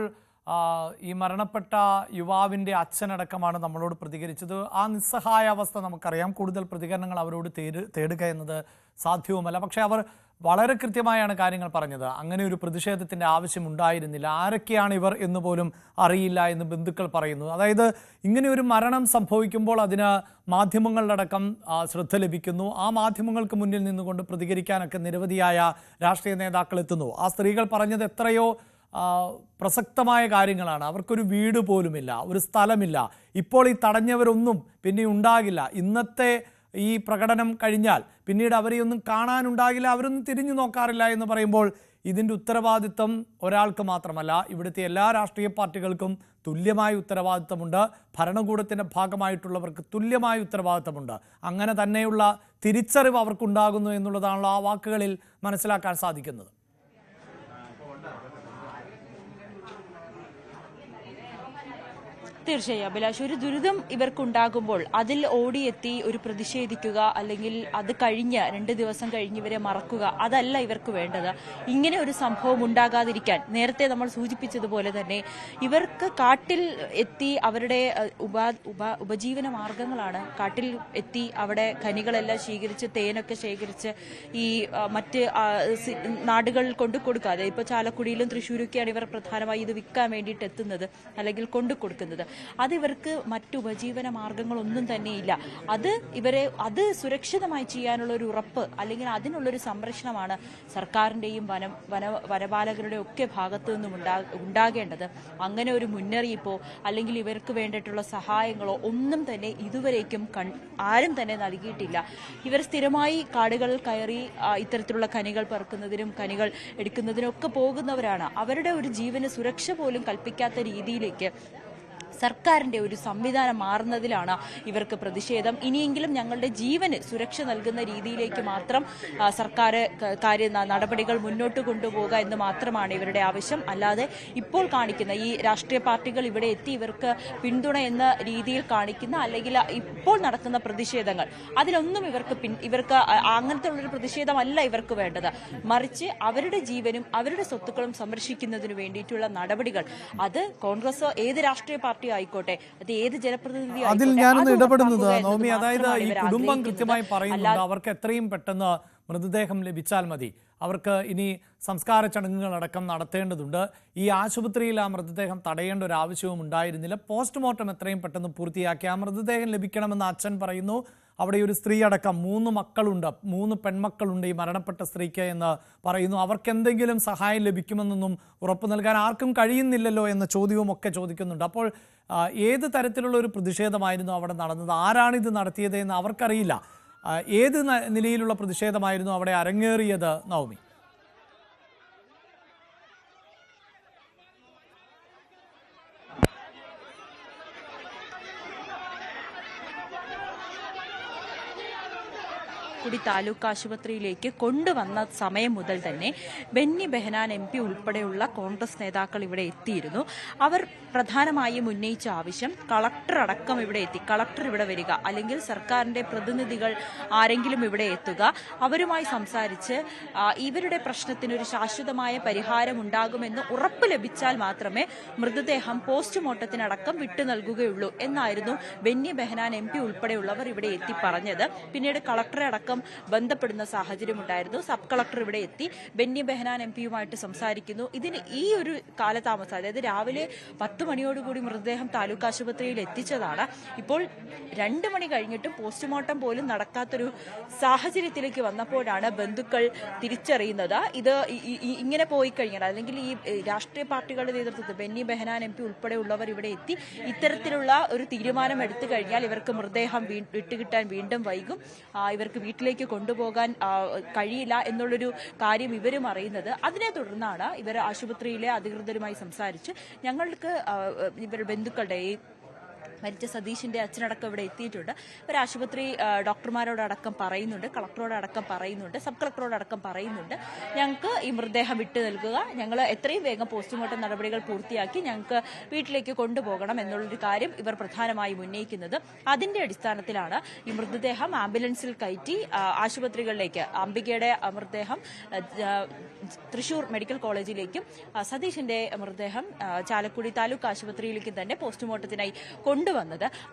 ഈ മരണപ്പെട്ട യുവാവിന്റെ അച്ഛനടക്കമാണ് നമ്മളോട് പ്രതികരിച്ചത്. ആ നിസ്സഹായ അവസ്ഥ നമുക്കറിയാം. കൂടുതൽ പ്രതികരണങ്ങൾ അവരോട് തേടുക എന്നത് സാധ്യവുമല്ല. പക്ഷെ അവർ വളരെ കൃത്യമായാണ് കാര്യങ്ങൾ പറഞ്ഞത്. അങ്ങനെ ഒരു പ്രതിഷേധത്തിന്റെ ആവശ്യമുണ്ടായിരുന്നില്ല, ആരൊക്കെയാണ് ഇവർ എന്ന് പോലും അറിയില്ല എന്ന് ബന്ധുക്കൾ പറയുന്നു. അതായത് ഇങ്ങനെ ഒരു മരണം സംഭവിക്കുമ്പോൾ അതിന് മാധ്യമങ്ങളിലടക്കം ശ്രദ്ധ ലഭിക്കുന്നു. ആ മാധ്യമങ്ങൾക്ക് മുന്നിൽ നിന്നുകൊണ്ട് പ്രതികരിക്കാനൊക്കെ നിരവധിയായ രാഷ്ട്രീയ നേതാക്കൾ എത്തുന്നു. ആ സ്ത്രീകൾ പറഞ്ഞത് എത്രയോ പ്രസക്തമായ കാര്യങ്ങളാണ്. അവർക്കൊരു വീട് പോലുമില്ല, ഒരു സ്ഥലമില്ല. ഇപ്പോൾ ഈ തടഞ്ഞവരൊന്നും പിന്നെ ഉണ്ടാകില്ല. ഇന്നത്തെ ഈ പ്രകടനം കഴിഞ്ഞാൽ പിന്നീട് അവരെയൊന്നും കാണാനുണ്ടാകില്ല, അവരൊന്നും തിരിഞ്ഞു നോക്കാറില്ല എന്ന് പറയുമ്പോൾ ഇതിൻ്റെ ഉത്തരവാദിത്വം ഒരാൾക്ക് മാത്രമല്ല, ഇവിടുത്തെ എല്ലാ രാഷ്ട്രീയ പാർട്ടികൾക്കും തുല്യമായ ഉത്തരവാദിത്തമുണ്ട്. ഭരണകൂടത്തിൻ്റെ ഭാഗമായിട്ടുള്ളവർക്ക് തുല്യമായ ഉത്തരവാദിത്തമുണ്ട്. അങ്ങനെ തന്നെയുള്ള തിരിച്ചറിവ് അവർക്കുണ്ടാകുന്നു എന്നുള്ളതാണല്ലോ ആ വാക്കുകളിൽ മനസ്സിലാക്കാൻ സാധിക്കുന്നത്. തീർച്ചയായും അഭിലാഷ്, ഒരു ദുരിതം ഇവർക്കുണ്ടാകുമ്പോൾ അതിൽ ഓടിയെത്തി ഒരു പ്രതിഷേധിക്കുക അല്ലെങ്കിൽ അത് കഴിഞ്ഞ് 2 ദിവസം കഴിഞ്ഞ് ഇവരെ മറക്കുക, അതല്ല ഇവർക്ക് വേണ്ടത്. ഇങ്ങനെ ഒരു സംഭവം ഉണ്ടാകാതിരിക്കാൻ നേരത്തെ നമ്മൾ സൂചിപ്പിച്ചതുപോലെ തന്നെ ഇവർക്ക് കാട്ടിൽ എത്തി അവരുടെ ഉപജീവന മാർഗങ്ങളാണ്. കാട്ടിൽ എത്തി അവിടെ ഖനികളെല്ലാം ശേഖരിച്ച് തേനൊക്കെ ശേഖരിച്ച് ഈ മറ്റ് നാടുകളിൽ കൊണ്ടു കൊടുക്കാതെ, ഇപ്പോൾ ചാലക്കുടിയിലും തൃശ്ശൂരൊക്കെയാണ് ഇവർ പ്രധാനമായി ഇത് വിൽക്കാൻ വേണ്ടിയിട്ട് എത്തുന്നത് അല്ലെങ്കിൽ കൊണ്ടു കൊടുക്കുന്നത്. അത് ഇവർക്ക് മറ്റു ഉപജീവന മാർഗങ്ങളൊന്നും തന്നെയില്ല. അത് സുരക്ഷിതമായി ചെയ്യാനുള്ള ഒരു ഉറപ്പ് അല്ലെങ്കിൽ അതിനുള്ളൊരു സംരക്ഷണമാണ് സർക്കാരിൻ്റെയും വനപാലകരുടെ ഒക്കെ ഭാഗത്തു നിന്നും ഉണ്ടാകേണ്ടത്. അങ്ങനെ ഒരു മുന്നറിയിപ്പോ അല്ലെങ്കിൽ ഇവർക്ക് വേണ്ടിയിട്ടുള്ള സഹായങ്ങളോ ഒന്നും തന്നെ ഇതുവരേക്കും ആരും തന്നെ നൽകിയിട്ടില്ല. ഇവർ സ്ഥിരമായി കാടുകളിൽ കയറി ഇത്തരത്തിലുള്ള ഖനികൾ പെറുക്കുന്നതിനും ഖനികൾ എടുക്കുന്നതിനും ഒക്കെ പോകുന്നവരാണ്. അവരുടെ ഒരു ജീവന് സുരക്ഷ പോലും കൽപ്പിക്കാത്ത രീതിയിലേക്ക് സർക്കാരിന്റെ ഒരു സംവിധാനം മാറുന്നതിലാണ് ഇവർക്ക് പ്രതിഷേധം. ഇനിയെങ്കിലും ഞങ്ങളുടെ ജീവന് സുരക്ഷ നൽകുന്ന രീതിയിലേക്ക് മാത്രം സർക്കാർ നടപടികൾ മുന്നോട്ട് കൊണ്ടുപോകുക എന്ന് മാത്രമാണ് ഇവരുടെ ആവശ്യം. അല്ലാതെ ഇപ്പോൾ കാണിക്കുന്ന ഈ രാഷ്ട്രീയ പാർട്ടികൾ ഇവിടെ എത്തി ഇവർക്ക് പിന്തുണ എന്ന രീതിയിൽ കാണിക്കുന്ന അല്ലെങ്കിൽ ഇപ്പോൾ നടക്കുന്ന പ്രതിഷേധങ്ങൾ, അതിലൊന്നും ഇവർക്ക് അങ്ങനത്തെ ഉള്ളൊരു പ്രതിഷേധമല്ല ഇവർക്ക് വേണ്ടത്. മറിച്ച് അവരുടെ ജീവനും അവരുടെ സ്വത്തുക്കളും സംരക്ഷിക്കുന്നതിന് വേണ്ടിയിട്ടുള്ള നടപടികൾ, അത് കോൺഗ്രസ് ഏത് രാഷ്ട്രീയ പാർട്ടി ആയിക്കോട്ടെ, അത് ഏത് ജനപ്രതിനിധി അതിൽ ഞാനൊന്ന് ഇടപെടുന്നത് നവമി, അതായത് ഈ കുടുംബം കൃത്യമായി പറയുന്നുണ്ട് അവർക്ക് എത്രയും പെട്ടെന്ന് മൃതദേഹം ലഭിച്ചാൽ മതി. അവർക്ക് ഇനി സംസ്കാര ചടങ്ങുകളടക്കം നടത്തേണ്ടതുണ്ട്. ഈ ആശുപത്രിയിൽ ആ മൃതദേഹം തടയേണ്ട ഒരു ആവശ്യവും ഉണ്ടായിരുന്നില്ല. പോസ്റ്റ്മോർട്ടം എത്രയും പെട്ടെന്ന് പൂർത്തിയാക്കി ആ മൃതദേഹം ലഭിക്കണമെന്ന് അച്ഛൻ പറയുന്നു. അവിടെ ഒരു സ്ത്രീ അടക്കം 3 മക്കളുണ്ട്, 3 പെൺമക്കളുണ്ട് ഈ മരണപ്പെട്ട സ്ത്രീക്ക് എന്ന് പറയുന്നു. അവർക്ക് എന്തെങ്കിലും സഹായം ലഭിക്കുമെന്നൊന്നും ഉറപ്പ് നൽകാൻ ആർക്കും കഴിയുന്നില്ലല്ലോ എന്ന ചോദ്യവും ഒക്കെ ചോദിക്കുന്നുണ്ട്. അപ്പോൾ ഏത് തരത്തിലുള്ള ഒരു പ്രതിഷേധമായിരുന്നു അവിടെ നടന്നത്, ആരാണിത് നടത്തിയത് എന്ന് അവർക്കറിയില്ല. ഏത് നിലയിലുള്ള പ്രതിഷേധമായിരുന്നു അവിടെ അരങ്ങേറിയത് നവമി? ചാലക്കുടി താലൂക്ക് ആശുപത്രിയിലേക്ക് കൊണ്ടുവന്ന സമയം മുതൽ തന്നെ ബെന്നി ബെഹനാൻ MP ഉൾപ്പെടെയുള്ള കോൺഗ്രസ് നേതാക്കൾ ഇവിടെ എത്തിയിരുന്നു. അവർ പ്രധാനമായും ഉന്നയിച്ച ആവശ്യം കളക്ടർ അടക്കം ഇവിടെ എത്തി, കളക്ടർ ഇവിടെ വരിക അല്ലെങ്കിൽ സർക്കാരിന്റെ പ്രതിനിധികൾ ആരെങ്കിലും ഇവിടെ എത്തുക, അവരുമായി സംസാരിച്ച് ഇവരുടെ പ്രശ്നത്തിനൊരു ശാശ്വതമായ പരിഹാരം ഉണ്ടാകുമെന്ന് ഉറപ്പ് ലഭിച്ചാൽ മാത്രമേ മൃതദേഹം പോസ്റ്റ്മോർട്ടത്തിനടക്കം വിട്ടു നൽകുകയുള്ളൂ എന്നായിരുന്നു ബെന്നി ബെഹനാൻ MP ഉൾപ്പെടെയുള്ളവർ ഇവിടെ എത്തി പറഞ്ഞത്. പിന്നീട് കളക്ടറെ അടക്കം അടക്കം ബന്ധപ്പെടുന്ന സാഹചര്യമുണ്ടായിരുന്നു. സബ് കളക്ടർ ഇവിടെ എത്തി ബെന്നി ബെഹനാൻ എംപിയുമായിട്ട് സംസാരിക്കുന്നു. ഇതിന് ഈ ഒരു കാലതാമസം, അതായത് രാവിലെ 10 മണിയോടുകൂടി മൃതദേഹം താലൂക്ക് ആശുപത്രിയിൽ എത്തിച്ചതാണ്. ഇപ്പോൾ 2 മണി കഴിഞ്ഞിട്ടും പോസ്റ്റ്മോർട്ടം പോലും നടക്കാത്തൊരു സാഹചര്യത്തിലേക്ക് വന്നപ്പോഴാണ് ബന്ധുക്കൾ തിരിച്ചറിയുന്നത്. ഇത് ഇങ്ങനെ പോയി കഴിഞ്ഞാൽ, അല്ലെങ്കിൽ ഈ രാഷ്ട്രീയ പാർട്ടികളുടെ നേതൃത്വത്തിൽ ബെന്നി ബെഹനാൻ എംപി ഉൾപ്പെടെയുള്ളവർ ഇവിടെ എത്തി ഇത്തരത്തിലുള്ള ഒരു തീരുമാനം എടുത്തു കഴിഞ്ഞാൽ ഇവർക്ക് മൃതദേഹം വിട്ടുകിട്ടാൻ വീണ്ടും വൈകും, ഇവർക്ക് വീട്ടിലേക്ക് കൊണ്ടുപോകാൻ കഴിയില്ല എന്നുള്ളൊരു കാര്യം ഇവരും അറിയുന്നത്. അതിനെ തുടർന്നാണ് ഇവർ ആശുപത്രിയിലെ അധികൃതരുമായി സംസാരിച്ച് ഞങ്ങൾക്ക് ഇവർ ബന്ധുക്കളുടെ മരിച്ച സതീഷിന്റെ അച്ഛനടക്കം ഇവിടെ എത്തിയിട്ടുണ്ട്. ഇവർ ആശുപത്രി ഡോക്ടർമാരോടടക്കം പറയുന്നുണ്ട്, കളക്ടറോടടക്കം പറയുന്നുണ്ട്, സബ് കളക്ടറോടടക്കം പറയുന്നുണ്ട്, ഞങ്ങൾക്ക് ഈ മൃതദേഹം വിട്ടു നൽകുക, ഞങ്ങൾ എത്രയും വേഗം പോസ്റ്റ്മോർട്ടം നടപടികൾ പൂർത്തിയാക്കി ഞങ്ങൾക്ക് വീട്ടിലേക്ക് കൊണ്ടുപോകണം എന്നുള്ളൊരു കാര്യം ഇവർ പ്രധാനമായും ഉന്നയിക്കുന്നത്. അതിന്റെ അടിസ്ഥാനത്തിലാണ് ഈ മൃതദേഹം ആംബുലൻസിൽ കയറ്റി ആശുപത്രികളിലേക്ക്, അംബികയുടെ മൃതദേഹം തൃശൂർ മെഡിക്കൽ കോളേജിലേക്കും സതീഷിന്റെ മൃതദേഹം ചാലക്കുടി താലൂക്ക് ആശുപത്രിയിലേക്കും തന്നെ പോസ്റ്റ്മോർട്ടത്തിനായി കൊണ്ടുവന്നത്.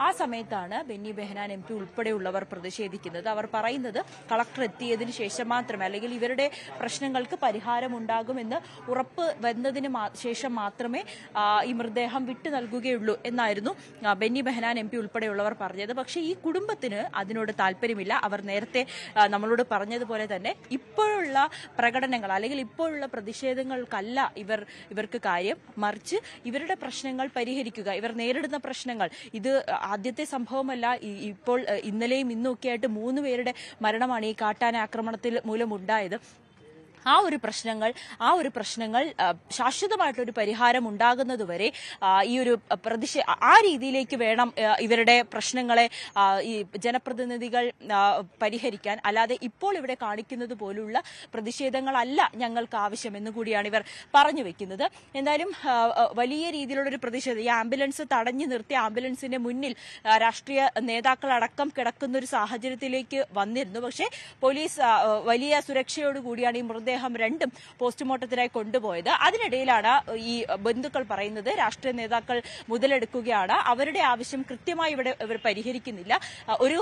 ആ സമയത്താണ് ബെന്നി ബെഹനാൻ എംപി ഉൾപ്പെടെയുള്ളവർ പ്രതിഷേധിക്കുന്നത്. അവർ പറയുന്നത് കളക്ടർ എത്തിയതിനു ശേഷം മാത്രമേ, അല്ലെങ്കിൽ ഇവരുടെ പ്രശ്നങ്ങൾക്ക് പരിഹാരമുണ്ടാകുമെന്ന് ഉറപ്പ് വന്നതിന് ശേഷം മാത്രമേ ഈ മൃതദേഹം വിട്ടു നൽകുകയുള്ളൂ എന്നായിരുന്നു ബെന്നി ബെഹനാൻ എംപി ഉൾപ്പെടെയുള്ളവർ പറഞ്ഞത്. പക്ഷേ ഈ കുടുംബത്തിന് അതിനോട് താല്പര്യമില്ല. അവർ നേരത്തെ നമ്മളോട് പറഞ്ഞതുപോലെ തന്നെ ഇപ്പോഴുള്ള പ്രകടനങ്ങൾ അല്ലെങ്കിൽ ഇപ്പോഴുള്ള പ്രതിഷേധങ്ങൾക്കല്ല ഇവർക്ക് കാര്യം, മറിച്ച് ഇവരുടെ പ്രശ്നങ്ങൾ പരിഹരിക്കുക, ഇവർ നേരിടുന്ന പ്രശ്നങ്ങൾ. ഇത് ആദ്യത്തെ സംഭവമല്ല. ഇപ്പോൾ ഇന്നലെയും ഇന്നൊക്കെ ആയിട്ട് 3 പേരുടെ മരണമാണ് ഈ കാട്ടാന ആക്രമണത്തിൽ മൂലമുണ്ടായത്. ആ ഒരു പ്രശ്നങ്ങൾ ശാശ്വതമായിട്ടൊരു പരിഹാരം ഉണ്ടാകുന്നതുവരെ ഈ ഒരു ആ രീതിയിലേക്ക് വേണം ഇവരുടെ പ്രശ്നങ്ങളെ ഈ ജനപ്രതിനിധികൾ പരിഹരിക്കാൻ. അല്ലാതെ ഇപ്പോൾ ഇവിടെ കാണിക്കുന്നത് പോലുള്ള പ്രതിഷേധങ്ങളല്ല ഞങ്ങൾക്ക് ആവശ്യമെന്ന് കൂടിയാണ് ഇവർ പറഞ്ഞു വെക്കുന്നത്. എന്തായാലും വലിയ രീതിയിലുള്ളൊരു പ്രതിഷേധം, ഈ ആംബുലൻസ് തടഞ്ഞു നിർത്തി ആംബുലൻസിന്റെ മുന്നിൽ രാഷ്ട്രീയ നേതാക്കളടക്കം കിടക്കുന്ന ഒരു സാഹചര്യത്തിലേക്ക് വന്നിരുന്നു. പക്ഷേ പോലീസ് വലിയ സുരക്ഷയോടുകൂടിയാണ് ഈ മൃതദേഹം രണ്ടും പോസ്റ്റ്മോർട്ടത്തിനായി കൊണ്ടുപോയത്. അതിനിടയിലാണ് ഈ ബന്ധുക്കൾ പറയുന്നത് രാഷ്ട്രീയ നേതാക്കൾ മുതലെടുക്കുകയാണ്, അവരുടെ ആവശ്യം കൃത്യമായി ഇവർ പരിഹരിക്കുന്നില്ല. ഒരു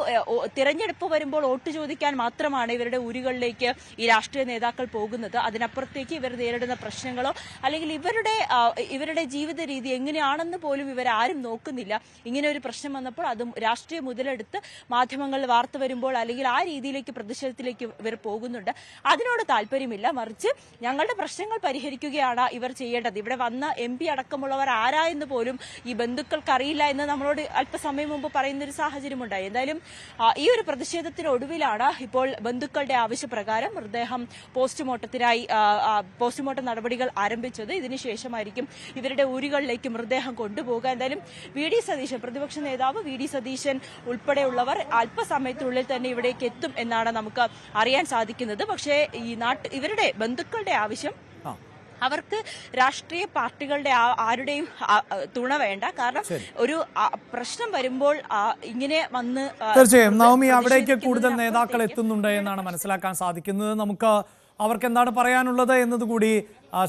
തിരഞ്ഞെടുപ്പ് വരുമ്പോൾ വോട്ട് ചോദിക്കാൻ മാത്രമാണ് ഇവരുടെ ഊരുകളിലേക്ക് ഈ രാഷ്ട്രീയ നേതാക്കൾ പോകുന്നത്. അതിനപ്പുറത്തേക്ക് ഇവർ നേരിടുന്ന പ്രശ്നങ്ങളോ അല്ലെങ്കിൽ ഇവരുടെ ജീവിത രീതി എങ്ങനെയാണെന്ന് പോലും ഇവരാരും നോക്കുന്നില്ല. ഇങ്ങനെ ഒരു പ്രശ്നം വന്നപ്പോൾ അതും രാഷ്ട്രീയ മുതലെടുത്ത് മാധ്യമങ്ങളിൽ വാർത്ത വരുമ്പോൾ അല്ലെങ്കിൽ ആ രീതിയിലേക്ക് പ്രതിഷേധത്തിലേക്ക് ഇവർ പോകുന്നുണ്ട്. അതിനോട് താല്പര്യമില്ല, മറിച്ച് ഞങ്ങളുടെ പ്രശ്നങ്ങൾ പരിഹരിക്കുകയാണ് ഇവർ ചെയ്യേണ്ടത്. ഇവിടെ വന്ന MP അടക്കമുള്ളവർ ആരായെന്ന് പോലും ഈ ബന്ധുക്കൾക്ക് അറിയില്ല എന്ന് നമ്മളോട് അല്പസമയം മുമ്പ് പറയുന്നൊരു സാഹചര്യമുണ്ടായി. എന്തായാലും ഈ ഒരു പ്രതിഷേധത്തിനൊടുവിലാണ് ഇപ്പോൾ ബന്ധുക്കളുടെ ആവശ്യപ്രകാരം മൃതദേഹം പോസ്റ്റ്മോർട്ടം നടപടികൾ ആരംഭിച്ചത്. ഇതിനുശേഷമായിരിക്കും ഇവരുടെ ഊരുകളിലേക്ക് മൃതദേഹം കൊണ്ടുപോകുക. എന്തായാലും VD സതീശൻ, പ്രതിപക്ഷ നേതാവ് VD സതീശൻ ഉൾപ്പെടെയുള്ളവർ അല്പസമയത്തിനുള്ളിൽ തന്നെ ഇവിടേക്ക് എത്തും എന്നാണ് നമുക്ക് അറിയാൻ സാധിക്കുന്നത്. പക്ഷേ ഈ ഇവരുടെ ബന്ധുക്കളുടെ ആവശ്യം, അവർക്ക് രാഷ്ട്രീയ പാർട്ടികളുടെ ആരുടെയും തുണ വേണ്ട. കാരണം ഒരു പ്രശ്നം വരുമ്പോൾ ഇങ്ങനെ വന്ന് തീർച്ചയായും നവമി അവിടേക്ക് കൂടുതൽ നേതാക്കൾ എത്തുന്നുണ്ട് എന്നാണ് മനസ്സിലാക്കാൻ സാധിക്കുന്നത്. നമുക്ക് അവർക്ക് എന്താണ് പറയാനുള്ളത് എന്നതുകൂടി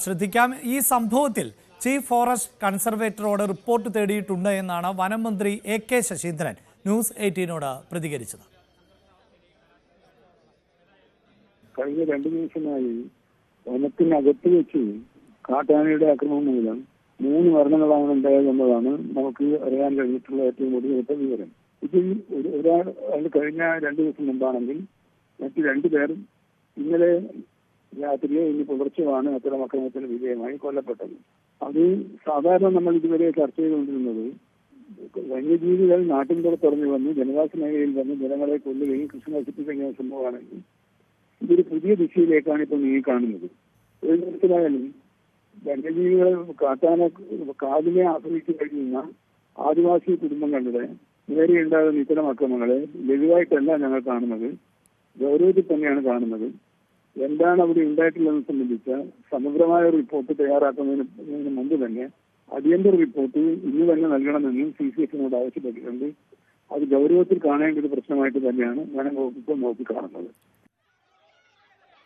ശ്രദ്ധിക്കാം. ഈ സംഭവത്തിൽ ചീഫ് ഫോറസ്റ്റ് കൺസർവേറ്ററോട് റിപ്പോർട്ട് തേടിയിട്ടുണ്ട് എന്നാണ് വനം മന്ത്രി AK ശശീന്ദ്രൻ ന്യൂസ് 18നോട് പ്രതികരിച്ചത്. കഴിഞ്ഞ 2 ദിവസമായി വനത്തിനകത്ത് വെച്ച് കാട്ടാനയുടെ ആക്രമണം മൂലം 3 മരണങ്ങളാണ് ഉണ്ടായത് എന്നതാണ് നമുക്ക് അറിയാൻ കഴിഞ്ഞിട്ടുള്ള ഏറ്റവും ഒടുവിലത്തെ വിവരം. ഇതിൽ ഒരാൾ കഴിഞ്ഞ 2 ദിവസം മുമ്പാണെങ്കിൽ മറ്റ് 2 പേർ ഇന്നലെ രാത്രിയോ ഇന്ന് പുലർച്ചെയാണ് അത്തരം ആക്രമണത്തിന് വിധേയമായി കൊല്ലപ്പെട്ടത്. അത് സാധാരണ നമ്മൾ ഇതുവരെ ചർച്ച ചെയ്തുകൊണ്ടിരുന്നത് വന്യജീവികൾ നാട്ടിൻ പുറത്തിറങ്ങി വന്ന് ജനവാസ മേഖലയിൽ വന്ന് ജനങ്ങളെ കൊല്ലുകയും കൃഷി നശിപ്പിക്കുന്ന സംഭവമാണെങ്കിൽ ഇതൊരു പുതിയ ദിശയിലേക്കാണ് ഇപ്പോൾ നീങ്ങി കാണുന്നത്. ഒരു തരത്തിലായാലും വന്യജീവികളെ കാടിനെ ആശ്രയിച്ചു കഴിയുന്ന ആദിവാസി കുടുംബങ്ങളുടെ നേരെയുണ്ടാകുന്ന ഇത്തരം അക്രമങ്ങളെ ലഘുവായിട്ടല്ല ഞങ്ങൾ കാണുന്നത്, ഗൗരവത്തിൽ തന്നെയാണ് കാണുന്നത്. എന്താണ് അവിടെ ഉണ്ടായിട്ടുള്ളതെന്ന് സംബന്ധിച്ച സമഗ്രമായ റിപ്പോർട്ട് തയ്യാറാക്കുന്നതിന് മുമ്പ് തന്നെ അടിയന്തര റിപ്പോർട്ട് ഇന്ന് തന്നെ നൽകണമെന്നും CCFനോട് ആവശ്യപ്പെട്ടിട്ടുണ്ട്. അത് ഗൗരവത്തിൽ കാണേണ്ട ഒരു പ്രശ്നമായിട്ട് തന്നെയാണ് വനം വകുപ്പ് നോക്കിക്കാണുന്നത്.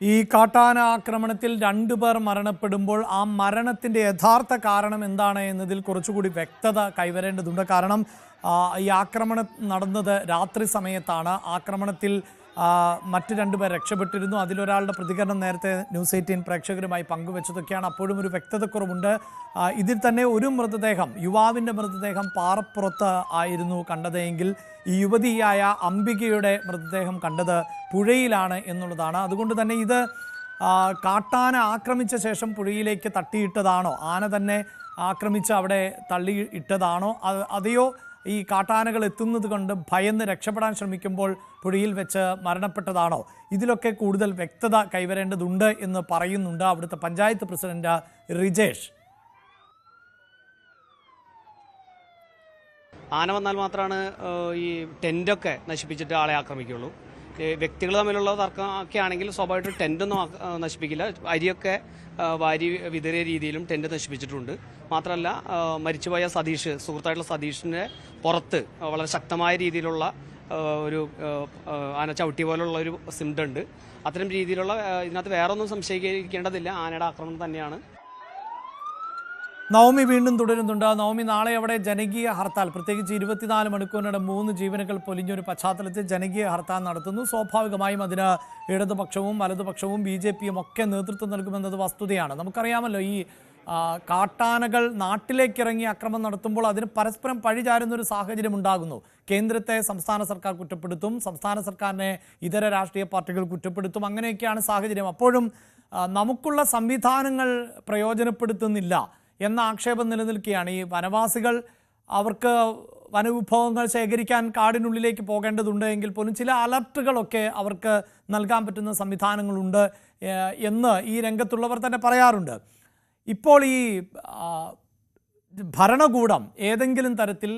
ഈ കാട്ടാന ആക്രമണത്തിൽ 2 പേർ മരണപ്പെടുമ്പോൾ ആ മരണത്തിന്റെ യഥാർത്ഥ കാരണം എന്താണ് എന്നതിൽ കുറച്ചുകൂടി വ്യക്തത കൈവരേണ്ടതുണ്ട്. കാരണം ഈ ആക്രമണം നടന്നത് രാത്രി സമയത്താണ്. ആക്രമണത്തിൽ മറ്റ് 2 പേർ രക്ഷപ്പെട്ടിരുന്നു. അതിലൊരാളുടെ പ്രതികരണം നേരത്തെ ന്യൂസ് 18 പ്രേക്ഷകരുമായി പങ്കുവച്ചതൊക്കെയാണ്. അപ്പോഴും ഒരു വ്യക്തതക്കുറവുണ്ട്. ഇതിൽ തന്നെ ഒരു മൃതദേഹം, യുവാവിൻ്റെ മൃതദേഹം പാറപ്പുറത്ത് ആയിരുന്നു കണ്ടതെങ്കിൽ ഈ യുവതിയായ അംബികയുടെ മൃതദേഹം കണ്ടത് പുഴയിലാണ് എന്നുള്ളതാണ്. അതുകൊണ്ട് തന്നെ ഇത് കാട്ടാന ആക്രമിച്ച ശേഷം പുഴയിലേക്ക് തട്ടിയിട്ടതാണോ, ആന തന്നെ ആക്രമിച്ച് അവിടെ തള്ളി ഇട്ടതാണോ, അതെയോ ഈ കാട്ടാനകൾ എത്തുന്നത് കൊണ്ട് ഭയന്ന് രക്ഷപ്പെടാൻ ശ്രമിക്കുമ്പോൾ പുഴയിൽ വെച്ച് മരണപ്പെട്ടതാണോ? ഇതിലൊക്കെ കൂടുതൽ വ്യക്തത കൈവരേണ്ടതുണ്ട് എന്ന് പറയുന്നുണ്ട് അവിടുത്തെ പഞ്ചായത്ത് പ്രസിഡന്റ് റിജേഷ്. ആന വന്നാൽ മാത്രമാണ് ഈ ടെൻ്റൊക്കെ നശിപ്പിച്ചിട്ട് ആളെ ആക്രമിക്കുകയുള്ളൂ. വ്യക്തികൾ തമ്മിലുള്ള തർക്കം ഒക്കെ ആണെങ്കിൽ സ്വാഭാവികമായിട്ടും ടെൻ്റൊന്നും നശിപ്പിക്കില്ല. അരിയൊക്കെ വാരി വിതറിയ രീതിയിലും ടെൻ്റ് നശിപ്പിച്ചിട്ടുണ്ട്. മാത്രമല്ല മരിച്ചുപോയ സതീഷ്, സുഹൃത്തായിട്ടുള്ള സതീഷിൻ്റെ പുറത്ത് വളരെ ശക്തമായ രീതിയിലുള്ള ഒരു ആന ചവിട്ടി പോലുള്ള ഒരു സിംറ്റം ഉണ്ട്. അത്തരം രീതിയിലുള്ള ഇതിനകത്ത് വേറെ ഒന്നും സംശയിക്കേണ്ടതില്ല, ആനയുടെ ആക്രമണം തന്നെയാണ്. നവമി വീണ്ടും തുടരുന്നുണ്ട്. നവമി, നാളെ അവിടെ ജനകീയ ഹർത്താൽ, പ്രത്യേകിച്ച് 24 മണിക്കൂറിനിടെ 3 ജീവനുകൾ പൊലിഞ്ഞൊരു പശ്ചാത്തലത്തിൽ ജനകീയ ഹർത്താൽ നടത്തുന്നു. സ്വാഭാവികമായും അതിന് ഇടതുപക്ഷവും വലതുപക്ഷവും BJPയും ഒക്കെ നേതൃത്വം നൽകുമെന്നത് വസ്തുതയാണ്. നമുക്കറിയാമല്ലോ, ഈ കാട്ടാനകൾ നാട്ടിലേക്കിറങ്ങി അക്രമം നടത്തുമ്പോൾ അതിന് പരസ്പരം പഴിചാരുന്നൊരു സാഹചര്യം ഉണ്ടാകുന്നു. കേന്ദ്രത്തെ സംസ്ഥാന സർക്കാർ കുറ്റപ്പെടുത്തും, സംസ്ഥാന സർക്കാരിനെ ഇതര രാഷ്ട്രീയ പാർട്ടികൾ കുറ്റപ്പെടുത്തും. അങ്ങനെയൊക്കെയാണ് സാഹചര്യം. അപ്പോഴും നമുക്കുള്ള സംവിധാനങ്ങൾ പ്രയോജനപ്പെടുത്തുന്നില്ല എന്ന ആക്ഷേപം നിലനിൽക്കുകയാണ്. ഈ വനവാസികൾ അവർക്ക് വനവിഭവങ്ങൾ ശേഖരിക്കാൻ കാടിനുള്ളിലേക്ക് പോകേണ്ടതുണ്ട് എങ്കിൽ പോലും ചില അലർട്ടുകളൊക്കെ അവർക്ക് നൽകാൻ പറ്റുന്ന സംവിധാനങ്ങളുണ്ട് എന്ന് ഈ രംഗത്തുള്ളവർ തന്നെ പറയാറുണ്ട്. ഇപ്പോൾ ഈ ഭരണകൂടം ഏതെങ്കിലും തരത്തിൽ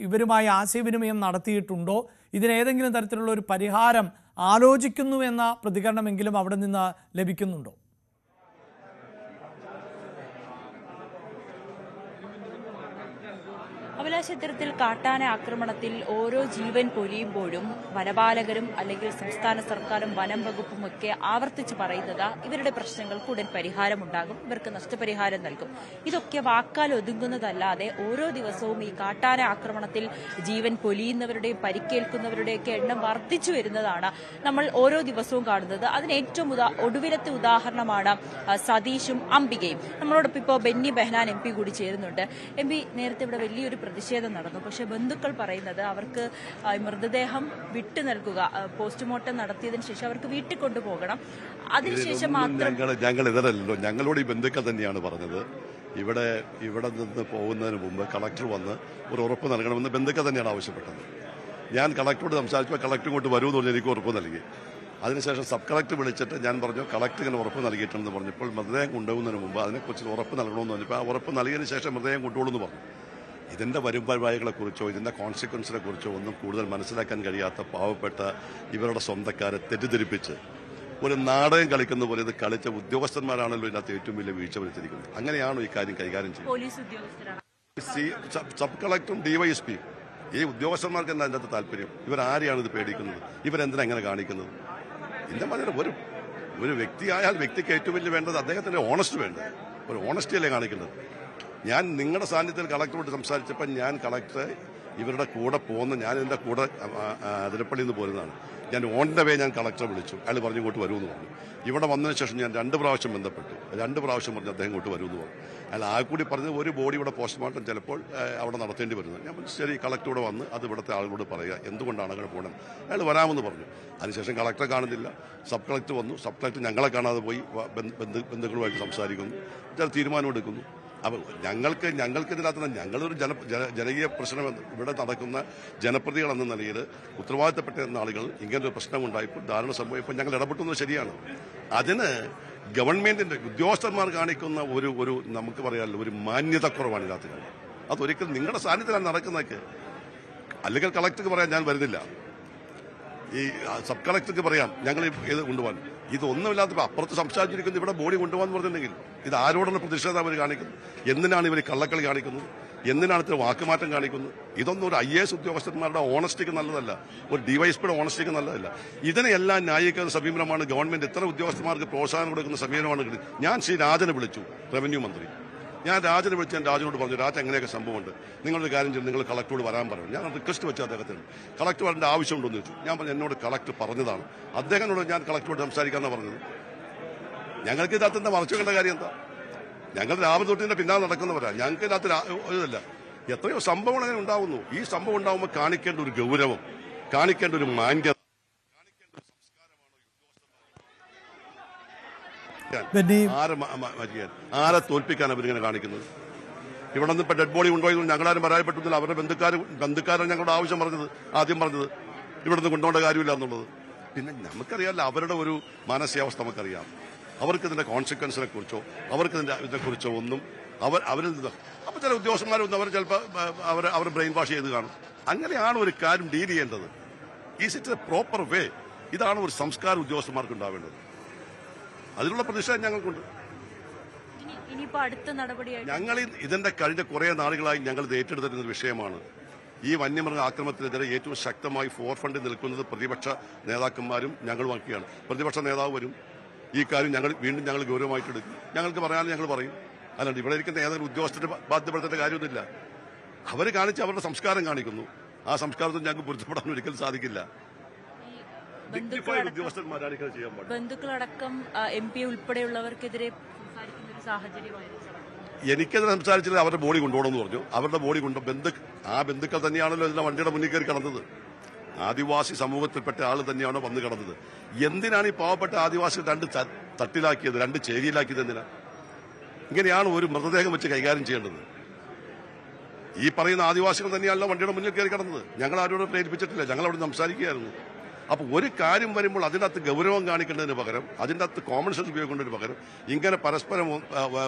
ഇവരുമായി ആശയവിനിമയം നടത്തിയിട്ടുണ്ടോ? ഇതിനേതെങ്കിലും തരത്തിലുള്ള ഒരു പരിഹാരം ആലോചിക്കുന്നു എന്ന പ്രതികരണമെങ്കിലും അവിടെ നിന്ന് ലഭിക്കുന്നുണ്ടോ? അഭിലാഷ്, ഇത്തരത്തിൽ കാട്ടാന ആക്രമണത്തിൽ ഓരോ ജീവൻ പൊലിയുമ്പോഴും വനപാലകരും അല്ലെങ്കിൽ സംസ്ഥാന സർക്കാരും വനം വകുപ്പും ഒക്കെ ആവർത്തിച്ച് പറയുന്നത് ഇവരുടെ പ്രശ്നങ്ങൾക്ക് ഉടൻ പരിഹാരമുണ്ടാകും, ഇവർക്ക് നഷ്ടപരിഹാരം നൽകും. ഇതൊക്കെ വാക്കാൽ ഒതുങ്ങുന്നതല്ലാതെ ഓരോ ദിവസവും ഈ കാട്ടാന ആക്രമണത്തിൽ ജീവൻ പൊലിയുന്നവരുടെയും പരിക്കേൽക്കുന്നവരുടെയൊക്കെ എണ്ണം വർദ്ധിച്ചു വരുന്നതാണ് നമ്മൾ ഓരോ ദിവസവും കാണുന്നത്. അതിന് ഏറ്റവും ഒടുവിലത്തെ ഉദാഹരണമാണ് സതീഷും അംബികയും. നമ്മളോടൊപ്പം ഇപ്പോൾ ബെന്നി ബെഹനാൻ MP കൂടി ചേരുന്നുണ്ട്. MP, നേരത്തെ ഇവിടെ വലിയൊരു പ്രതിഷേധം നടന്നു. പക്ഷേ ബന്ധുക്കൾ പറയുന്നത് അവർക്ക് മൃതദേഹം വിട്ടു നൽകുക, പോസ്റ്റ്മോർട്ടം നടത്തിയതിനു ശേഷം അവർക്ക് വീട്ടിൽ കൊണ്ടുപോകണം, അതിനുശേഷം മാത്രം. ഞങ്ങൾ ഇതല്ലോ, ഞങ്ങളോട് ഈ ബന്ധുക്കൾ തന്നെയാണ് പറഞ്ഞത്. ഇവിടെ നിന്ന് പോകുന്നതിന് മുമ്പ് കളക്ടർ വന്ന് ഒരു ഉറപ്പ് നൽകണമെന്ന് ബന്ധുക്കൾ തന്നെയാണ് ആവശ്യപ്പെട്ടത്. ഞാൻ കളക്ടറോട് സംസാരിച്ചപ്പോൾ കളക്ടർ ഇങ്ങോട്ട് വരുമെന്ന് പറഞ്ഞ് എനിക്ക് ഉറപ്പ് നൽകി. അതിനുശേഷം സബ് കളക്ടർ വിളിച്ചിട്ട് ഞാൻ പറഞ്ഞു കളക്ടർ ഇങ്ങനെ ഉറപ്പ് നൽകിയിട്ടുണ്ടെന്ന് പറഞ്ഞപ്പോൾ മൃതദേഹം കൊണ്ടുപോകുന്നതിന് മുമ്പ് അതിനെക്കുറിച്ച് ഉറപ്പ് നൽകണമെന്ന് പറഞ്ഞപ്പോൾ ആ ഉറപ്പ് നൽകിയതിന് ശേഷം മൃതദേഹം കൊണ്ടുപോകുമെന്ന് പറഞ്ഞു. ഇതിൻ്റെ വരുംവഴികളെക്കുറിച്ചോ ഇതിൻ്റെ കോൺസിക്വൻസിനെ കുറിച്ചോ ഒന്നും കൂടുതൽ മനസ്സിലാക്കാൻ കഴിയാത്ത പാവപ്പെട്ട ഇവരുടെ സ്വന്തക്കാരെ തെറ്റിദ്ധരിപ്പിച്ച് ഒരു നാടകം കളിക്കുന്ന പോലെ ഇത് കളിച്ച ഉദ്യോഗസ്ഥന്മാരാണല്ലോ ഇതിനകത്ത് ഏറ്റവും വലിയ വീഴ്ച വരുത്തിയിരിക്കുന്നത്. അങ്ങനെയാണോ ഈ കാര്യം കൈകാര്യം ചെയ്യുന്നത്? സബ് കളക്ടറും DYSP ഈ ഉദ്യോഗസ്ഥന്മാർക്ക് എന്താ അതിൻ്റെ താല്പര്യം? ഇവരാരെയാണ് ഇത് പേടിക്കുന്നത്? ഇവരെന്തിനാ എങ്ങനെ കാണിക്കുന്നത്? ഇതിൻ്റെ പറഞ്ഞാൽ ഒരു വ്യക്തിയായാൽ വ്യക്തിക്ക് ഏറ്റവും വലിയ വേണ്ടത് അദ്ദേഹത്തിന്റെ ഓണസ്റ്റ് വേണ്ടത്, ഒരു ഓണസ്റ്റിയല്ലേ കാണിക്കേണ്ടത്. ഞാൻ നിങ്ങളുടെ സാന്നിധ്യത്തിൽ കളക്ടറോട് സംസാരിച്ചപ്പോൾ ഞാൻ കളക്ടറെ ഇവരുടെ കൂടെ പോകുന്ന, ഞാൻ ഇതിൻ്റെ കൂടെ അതിരപ്പള്ളിയിൽ നിന്ന് പോരുന്നതാണ്. ഞാൻ ഓൺ ദ വേ ഞാൻ കളക്ടറെ വിളിച്ചു, അയാൾ പറഞ്ഞു ഇങ്ങോട്ട് വരുമെന്ന് പറഞ്ഞു. ഇവിടെ വന്നതിന് ശേഷം ഞാൻ 2 പ്രാവശ്യം ബന്ധപ്പെട്ടു, 2 പ്രാവശ്യം പറഞ്ഞു അദ്ദേഹം ഇങ്ങോട്ട് വരുമെന്ന് പറഞ്ഞു. അയാൾ ആ കൂടി പറഞ്ഞത് ഒരു ബോഡി ഇവിടെ പോസ്റ്റ്മോർട്ടം ചിലപ്പോൾ അവിടെ നടത്തേണ്ടി വരുന്നത്. ഞാൻ ശരി, കളക്ടർ ഇവിടെ വന്ന് അത് ഇവിടുത്തെ ആളുകളോട് പറയുക എന്തുകൊണ്ടാണ് അങ്ങനെ പോകണം. അയാൾ വരാമെന്ന് പറഞ്ഞു. അതിനുശേഷം കളക്ടറെ കാണുന്നില്ല, സബ് കളക്ടർ വന്നു. സബ് കളക്ടർ ഞങ്ങളെ കാണാതെ പോയി ബന്ധുക്കളുമായിട്ട് സംസാരിക്കുന്നു, ചില തീരുമാനം എടുക്കുന്നു. അപ്പോൾ ഞങ്ങൾക്ക് ഇതിനകത്ത് ഞങ്ങളൊരു ജനകീയ പ്രശ്നം ഇവിടെ നടക്കുന്ന ജനപ്രതികൾ എന്ന നിലയിൽ ഉത്തരവാദിത്തപ്പെട്ട ആളുകൾ ഇങ്ങനൊരു പ്രശ്നമുണ്ടായപ്പോൾ ധാരണ സംഭവിപ്പോൾ ഞങ്ങൾ ഇടപെട്ടുന്നത് ശരിയാണ്. അതിന് ഗവൺമെന്റിന്റെ ഉദ്യോഗസ്ഥന്മാർ കാണിക്കുന്ന ഒരു നമുക്ക് പറയാമല്ലോ ഒരു മാന്യതക്കുറവാണ് ഇതിനകത്ത്. അതൊരിക്കലും നിങ്ങളുടെ സാന്നിധ്യത്തിലാണ് നടക്കുന്നതൊക്കെ. അല്ലെങ്കിൽ കളക്ടർക്ക് പറയാം ഞാൻ വരുന്നില്ല, ഈ സബ് കളക്ടർക്ക് പറയാം ഞങ്ങൾ ഇത് കൊണ്ടുപോകാൻ. ഇതൊന്നുമില്ലാത്തപ്പോൾ അപ്പുറത്ത് സംസാരിച്ചിരിക്കുന്നത് ഇവിടെ ബോഡി കൊണ്ടുപോകാന്ന് പറഞ്ഞിട്ടുണ്ടെങ്കിൽ ഇത് ആരോടുള്ള പ്രതിഷേധം അവർ കാണിക്കുന്നത്? എന്തിനാണ് ഇവർ കള്ളക്കളി കാണിക്കുന്നത്? എന്തിനാണ് ഇത്ര വാക്കുമാറ്റം കാണിക്കുന്നത്? ഇതൊന്നും ഒരു IAS ഉദ്യോഗസ്ഥന്മാരുടെ ഓണസ്റ്റിക്ക് നല്ലതല്ല, ഒരു DYSPയുടെ ഓണസ്റ്റിക്ക് നല്ലതല്ല. ഇതിനെല്ലാം ന്യായീകരിക്കുന്ന സമീപനമാണ് ഗവൺമെന്റ് ഇത്തരം ഉദ്യോഗസ്ഥന്മാർക്ക് പ്രോത്സാഹനം കൊടുക്കുന്ന സമീപനമാണ്. ഞാൻ ശ്രീ രാജനെ വിളിച്ചു, റവന്യൂ മന്ത്രി. ഞാൻ രാജനെ വിളിച്ച് ഞാൻ രാജനോട് പറഞ്ഞു, രാജ എങ്ങനെയൊക്കെ സംഭവമുണ്ട്, നിങ്ങളൊരു കാര്യം ചെയ്ത് നിങ്ങൾ കളക്ടറോട് വരാൻ പറഞ്ഞു. ഞാൻ റിക്വസ്റ്റ് വെച്ച അദ്ദേഹത്തിന് കളക്ടർ വരേണ്ട ആവശ്യമുണ്ടോ എന്ന് ചോദിച്ചു. ഞാൻ പറഞ്ഞു എന്നോട് കളക്ടർ പറഞ്ഞതാണ്, അദ്ദേഹത്തിനോട് ഞാൻ കളക്ടറോട് സംസാരിക്കാമെന്നാണ് പറഞ്ഞത്. ഞങ്ങൾക്ക് ഇതിനകത്ത് എന്താ മറച്ചു വെക്കേണ്ട കാര്യം എന്താ? ഞങ്ങൾ രാവിലെ തൊട്ടിന്റെ പിന്നാലെ നടക്കുന്നവരാ. ഞങ്ങൾക്ക് ഇതിനകത്ത് ഇതല്ല, എത്രയോ സംഭവങ്ങൾ അങ്ങനെ ഉണ്ടാവുന്നു. ഈ സംഭവം ഉണ്ടാവുമ്പോൾ കാണിക്കേണ്ട ഒരു ഗൗരവം, കാണിക്കേണ്ട ഒരു മാന്യത, ആരെ തോൽപ്പിക്കാൻ അവരിങ്ങനെ കാണിക്കുന്നത്? ഇവിടെ നിന്ന് ഇപ്പൊ ഡെഡ് ബോഡി കൊണ്ടുപോയി ഞങ്ങളാരും പരാജയപ്പെട്ടില്ല. അവരുടെ ബന്ധുക്കാരാണ് ഞങ്ങളുടെ ആവശ്യം ആദ്യം പറഞ്ഞത് ഇവിടെ നിന്ന് കൊണ്ടുപോകേണ്ട കാര്യമില്ല എന്നുള്ളത്. പിന്നെ നമുക്കറിയാമല്ലോ അവരുടെ ഒരു മാനസികാവസ്ഥ നമുക്കറിയാം. അവർക്ക് ഇതിന്റെ കോൺസിക്വൻസിനെ കുറിച്ചോ അവർക്ക് ഇതിനെക്കുറിച്ചോ ഒന്നും അവരിൽ നിന്ന് അപ്പൊ ചില ഉദ്യോഗസ്ഥന്മാരൊന്നും അവർ ചിലപ്പോൾ അവർ ബ്രെയിൻ വാഷ് ചെയ്ത് കാണും. അങ്ങനെയാണ് ഒരു കാര്യം ഡീൽ ചെയ്യേണ്ടത്. ഈസ് ഇറ്റ് എ പ്രോപ്പർ വേ? ഇതാണ് ഒരു സംസ്കാര ഉദ്യോഗസ്ഥന്മാർക്ക് ഉണ്ടാവേണ്ടത്. അതിനുള്ള പ്രതിഷേധം ഞങ്ങൾക്കുണ്ട്. ഞങ്ങൾ ഇതിന്റെ കഴിഞ്ഞ കുറെ നാളുകളായി ഞങ്ങൾ ഏറ്റെടുത്തിരുന്ന വിഷയമാണ്. ഈ വന്യമൃഗ ആക്രമണത്തിനെതിരെ ഏറ്റവും ശക്തമായി ഫോർ ഫ്രണ്ടിൽ നിൽക്കുന്നത് പ്രതിപക്ഷ നേതാക്കന്മാരും ഞങ്ങളുമൊക്കെയാണ്. പ്രതിപക്ഷ നേതാവ് വരും, ഈ കാര്യം ഞങ്ങൾ ഗൗരവമായിട്ട് എടുക്കും. ഞങ്ങൾക്ക് പറയാനും ഞങ്ങൾ പറയും. അല്ലാണ്ട് ഇവിടെ ഇരിക്കുന്ന ഏതെങ്കിലും ഉദ്യോഗസ്ഥരെ ബാധ്യപ്പെടുത്തേണ്ട കാര്യമൊന്നുമില്ല. അവർ കാണിച്ച് അവരുടെ സംസ്കാരം കാണിക്കുന്നു. ആ സംസ്കാരത്തിൽ ഞങ്ങൾക്ക് പൊരുത്തപ്പെടാൻ ഒരിക്കലും സാധിക്കില്ല. ബന്ധുക്കളടക്കം MP ഉൾപ്പെടെയുള്ളവർക്കെതിരെ എനിക്കെതിരെ സംസാരിച്ചത് അവരുടെ ബോഡി കൊണ്ടുപോകണമെന്ന് പറഞ്ഞു. അവരുടെ ബോഡി ആ ബന്ധുക്കൾ തന്നെയാണല്ലോ ഇതിന്റെ വണ്ടിയുടെ മുന്നിൽ കയറി കിടന്നത്. ആദിവാസി സമൂഹത്തിൽപ്പെട്ട ആൾ തന്നെയാണോ വന്ന് കിടന്നത്? എന്തിനാണ് ഈ പാവപ്പെട്ട ആദിവാസികൾ രണ്ട് തട്ടിലാക്കിയത്, രണ്ട് ചേരിയിലാക്കിയത്? എന്തിനാ? ഇങ്ങനെയാണ് ഒരു മൃതദേഹം വെച്ച് കൈകാര്യം ചെയ്യേണ്ടത്. ഈ പറയുന്ന ആദിവാസികൾ തന്നെയാണല്ലോ വണ്ടിയുടെ മുന്നിൽ കയറി കിടന്നത്. ഞങ്ങൾ ആരോടും പ്രേരിപ്പിച്ചിട്ടില്ല, ഞങ്ങൾ അവിടെ സംസാരിക്കുകയായിരുന്നു. അപ്പോൾ ഒരു കാര്യം വരുമ്പോൾ അതിൻ്റെ അകത്ത് ഗൗരവം കാണിക്കേണ്ടതിന് പകരം, അതിൻ്റെ അകത്ത് കോമൺ സെൻസ് ഉപയോഗിക്കേണ്ടതിന് പകരം ഇങ്ങനെ പരസ്പരം